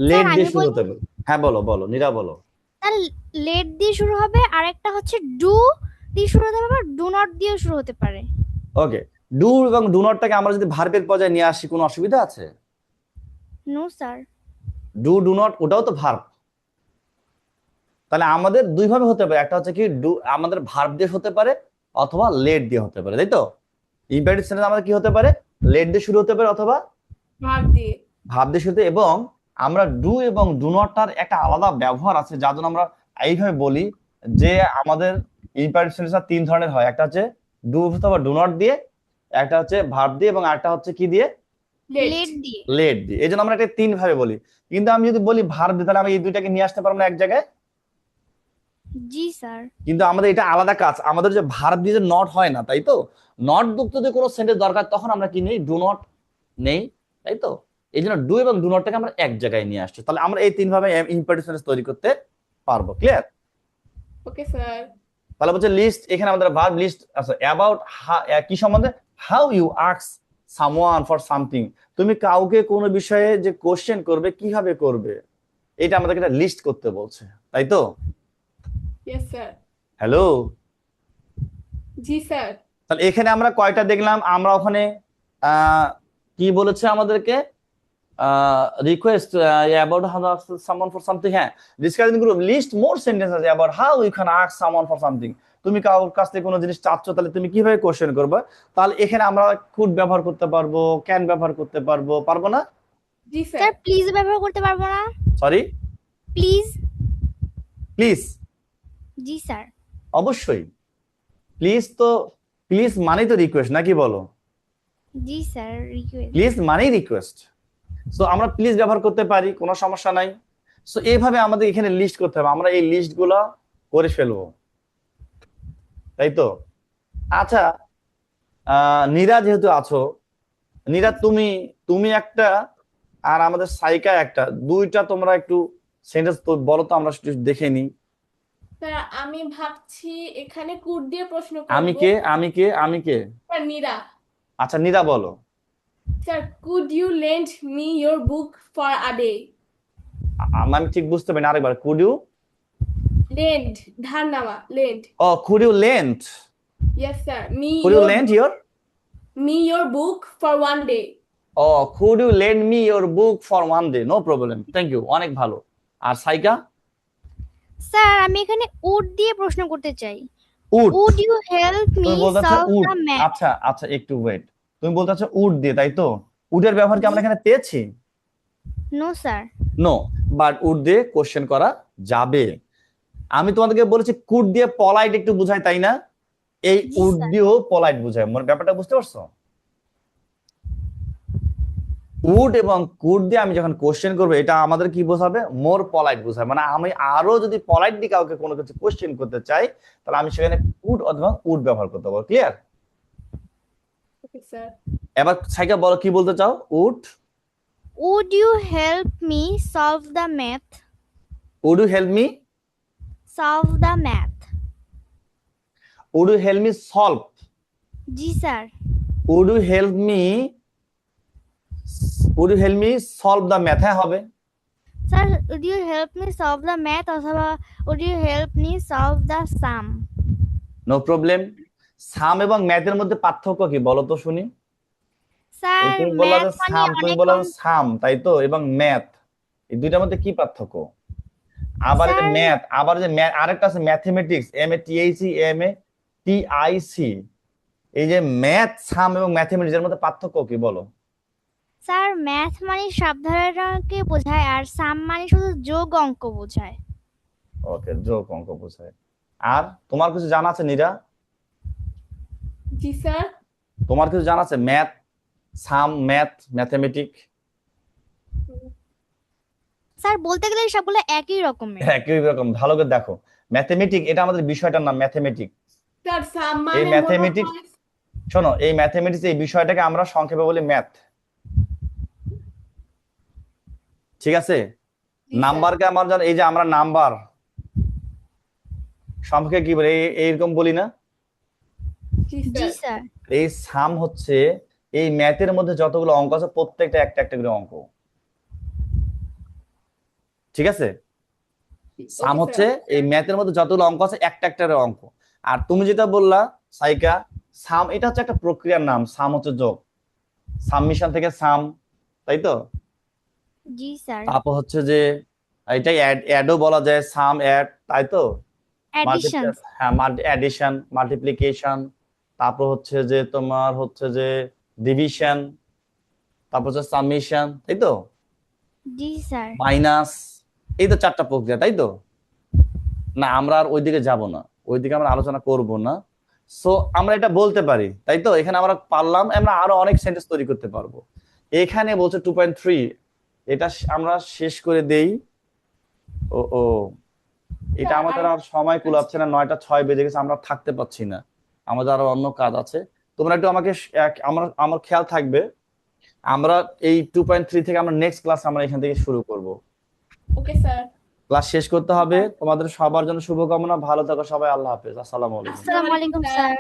লেট স্যার দিয়ে আমি শুরু বলবো হতে পারে। হ্যাঁ বলো বলো, নীরা বলো। স্যার লেট দিয়ে শুরু হবে, আর একটা হচ্ছে ডু দিয়ে শুরু হতে পারে, ডু নট দিয়েও শুরু হতে পারে। ওকে, ডু এবং ডু নটটাকে আমরা যদি ভার্বের পর্যায়ে নিয়ে আসি, কোনো অসুবিধা আছে? No sir. ডু নট ওটাও তো ভার্ব। তাহলে আমাদের দুই ভাবে হতে পারে, একটা হচ্ছে কি আমাদের ভার্ব দিয়ে হতে পারে অথবা লেট দিয়ে হতে পারে, তাই তো? ইম্পারেটিভ সেন্টেন্স আমাদের কি হতে পারে? লেট দিয়ে শুরু হতে পারে অথবা ভার্ব দিয়ে। ভার্ব দিয়ে শুরু হতে। এবং আমরা ডু এবং ডু নটটার একটা আলাদা ব্যবহার আছে, যার জন্য আমরা এইভাবে বলি যে আমাদের ইম্পারেটিভ সেন্টেন্স তিন ধরনের হয়। একটা হচ্ছে ডু অথবা ডু নট দিয়ে, একটা হচ্ছে ভার্ব দিয়ে, এবং আরেকটা হচ্ছে কি দিয়ে? লেট দিয়ে। লেট দিয়ে। এই জন্য আমরা এটা তিন ভাবে বলি। কিন্তু আমি যদি বলি ভার্ব দিয়ে, তাহলে আমি এই দুইটাকে নিয়ে আসতে পারবো না এক জায়গায়। জি স্যার। কিন্তু আমাদের এটা আলাদা কাজ, আমাদের যে ভার্ব দিয়ে যে নট হয় না, তাই তো? নট যুক্ত যদি কোনো সেন্টেন্স দরকার, তখন আমরা কি নেই? ডু নট নেই, তাই তো? এই জন্য ডু এবং ডু নটটাকে আমরা এক জায়গায় নিয়ে আসছি। তাহলে আমরা এই তিন ভাবে ইম্পারেটিভ সেন্টেন্স তৈরি করতে পারবো। ক্লিয়ার? Okay sir. তাহলে বলছে লিস্ট, এখানে আমাদের ভার্ব লিস্ট আছে। অ্যাবাউট কি সম্বন্ধে? How you ask someone for something. তুমি কাউকে কোনো বিষয়ে যে কোশ্চেন করবে, কিভাবে করবে, এটা আমাদেরকে একটা লিস্ট করতে বলছে, তাই তো? Yes sir. হ্যালো, জি স্যার। তাহলে এখানে আমরা কয়টা দেখলাম? আমরা ওখানে কি বলেছে আমাদেরকে? Request about how someone for something. হ্যাঁ, discussion group list more sentences about how you can ask someone for something. তুমি কারোর কাছ থেকে কোনো জিনিস চাচ্ছ, তাহলে তুমি কিভাবে কোশ্চেন করবে? তাহলে এখানে আমরা কুড ব্যবহার করতে পারবো, ক্যান ব্যবহার করতে পারবো, পারবো না? জি স্যার স্যার। প্লিজ ব্যবহার করতে পারবো না? Sorry, please. Please G sir. অবশ্যই। প্লিজ তো, প্লিজ মানেই তো রিকোয়েস্ট, নাকি বলো? জি স্যার, রিকোয়েস্ট। প্লিজ মানেই রিকোয়েস্ট। সো আমরা প্লিজ ব্যবহার করতে পারি, কোনো সমস্যা নাই। সো এইভাবে আমাদের এখানে লিস্ট করতে হবে, আমরা এই লিস্ট গুলো করে ফেলবো, তাই তো? আচ্ছা, নীরা যেহেতু আছো, নীরা তুমি তুমি একটা আর আমাদের সাইকা একটা, দুইটা তোমরা একটু সেন্টেন্স বলো তো, আমরা একটু দেখে নিই। স্যার আমি ভাবছি এখানে কুড দিয়ে প্রশ্ন আমি করব। কে? আমি কে? আমি কে? স্যার নীরা। আচ্ছা, নীরা বলো। Sir could you lend me your book for a day? আমি ঠিক বুঝতে পারিনি, আরেকবার। Could you? লেন্ড, ধার নেওয়া, লেন্ড। ও, could you lend? Yes sir. Could you lend your? Me your book for one day. ও, could you lend me your book for one day? No problem, thank you, অনেক ভালো। আর সাইকা? স্যার আমি এখানে উড দিয়ে প্রশ্ন করতে চাই। Would? Would you help me তুমি বলতেছো সলভ উড? The math? আচ্ছা আচ্ছা, একটু ওয়েট। তুমি বলতেছো উড দিয়ে, তাই তো? উডের ব্যবহার কি আমরা এখানে পেয়েছি? No sir. No, but would দিয়ে কোশ্চেন করা যাবে। আমি তোমাদেরকে বলেছি কুড দিয়ে পলাইট একটু বুঝাই, তাই না? এই জি উড স্যার। দিয়েও পলাইট বুঝায়, মানে ব্যাপারটা বুঝতে পারছো? উড এবং কুড দিয়ে আমি যখন কোশ্চেন করবো, এটা আমাদের কি বোঝাবে? মোর পলাইট বোঝায়। মানে আমি আরো যদি পলাইটলি কাউকে কোনো কিছু কোশ্চেন করতে চাই, তাহলে আমি সেখানে কুড অথবা উড ব্যবহার করতে পারবো। ক্লিয়ার? Okay sir. এবার সাইকা বলো, কি বলতে চাও? Would? Would you help me solve the math? Would you help me? Solve the math? Would you help me solve? জি sir. Would you help me, would you help me solve the math? হ্যাঁ, হবে। Sir would you help me solve the math অথবা would you help me solve the sum? No problem. Sum এবং ম্যাথের মধ্যে পার্থক্য কি বলো তো শুনি? স্যার তুমি বললা যে ম্যাথ মানে সাম, তুমি অনেক বললা যে সাম, তাই তো? এবং ম্যাথ, এই দুইটার মধ্যে কি পার্থক্য? আবার এই যে স্যার ম্যাথ, আবার যে আরেকটা আছে ম্যাথমেটিক্স, MATHE MATIC। এই যে ম্যাথ, সাম এবং ম্যাথমেটিক্স এর মধ্যে পার্থক্য কি বলো? স্যার ম্যাথ মানে সাবধারণকে বোঝায় আর সাম মানে শুধু যোগ অঙ্ক বোঝায়। ওকে, যোগ অঙ্ক বোঝায়। আর তোমার কিছু জানা আছে নীরা? জি স্যার। তোমার কিছু জানা আছে? ম্যাথ, সাম, ম্যাথ, ম্যাথমেটিক স্যার বলতে গেলে সবগুলো একই রকমের। একই রকম। ভালো করে দেখো, ম্যাথমেটিক এটা আমাদের বিষয়টার নাম, ম্যাথমেটিক। স্যার সাম এই মানে মনে ম্যাথমেটিক্স, হয়। শোনো, এই ম্যাথমেটিক্স এই বিষয়টাকে আমরা সংক্ষেপে বলি ম্যাথ। ঠিক আছে? জি স্যার। নাম্বারকে আমার জানো, এই যে আমরা নাম্বার সংখ্যাকে কি বলি? এইরকম বলি না? জি জি স্যার। স্যার। এই সাম হচ্ছে এই ম্যাথের মধ্যে যতগুলো অঙ্ক আছে প্রত্যেকটা একটা একটা করে অঙ্ক। ঠিক আছে? সাম ওকে হচ্ছে স্যার। এই ম্যাথের মধ্যে যতগুলো অঙ্ক আছে একটা একটা করে অঙ্ক। আর তুমি যেটা বললা সাইকা, সাম এটা হচ্ছে একটা প্রক্রিয়ার নাম। সাম হচ্ছে যোগ, সাবমিশন থেকে সাম, তাই তো? জি স্যার। তারপর হচ্ছে যে এটাই অ্যাডও বলা যায়, সাম অ্যাড, তাই তো? অ্যাডিশন। হ্যাঁ, অ্যাডিশন, মাল্টিপ্লিকেশন, তারপর হচ্ছে যে তোমার হচ্ছে যে ডিভিশন, তারপর হচ্ছে সাবমিশন, তাই তো? জি স্যার। মাইনাস, এই তো চারটা প্রক্রিয়া, তাই তো? না, আমরা আর ওইদিকে যাব না, ওইদিকে আমরা আলোচনা করব না। সো আমরা এটা বলতে পারি, তাই তো? এখানে আমরা পারলাম, আমরা আরো অনেক সেন্টেন্স তৈরি করতে পারবো। এখানে বলছে 2.3, এটা আমরা শেষ করে দেই। ও ও, এটা স্যার আমাদের আর আর সময় কুলাচ্ছে না, 9টা 6 বেজে গেছে, আমরা থাকতে পারছি না, আমাদের আরো অন্য কাজ আছে। তোমরা একটু আমাকে আমার খেয়াল থাকবে, আমরা এই 2.3 থেকে আমরা নেক্সট ক্লাস আমরা এখান থেকে শুরু করব। Okay sir. ক্লাস শেষ করতে হবে। তোমাদের সবার জন্য শুভকামনা, ভালো থাকো সবাই, আল্লাহ হাফেজ, আসসালামু আলাইকুম। আসসালামু আলাইকুম স্যার।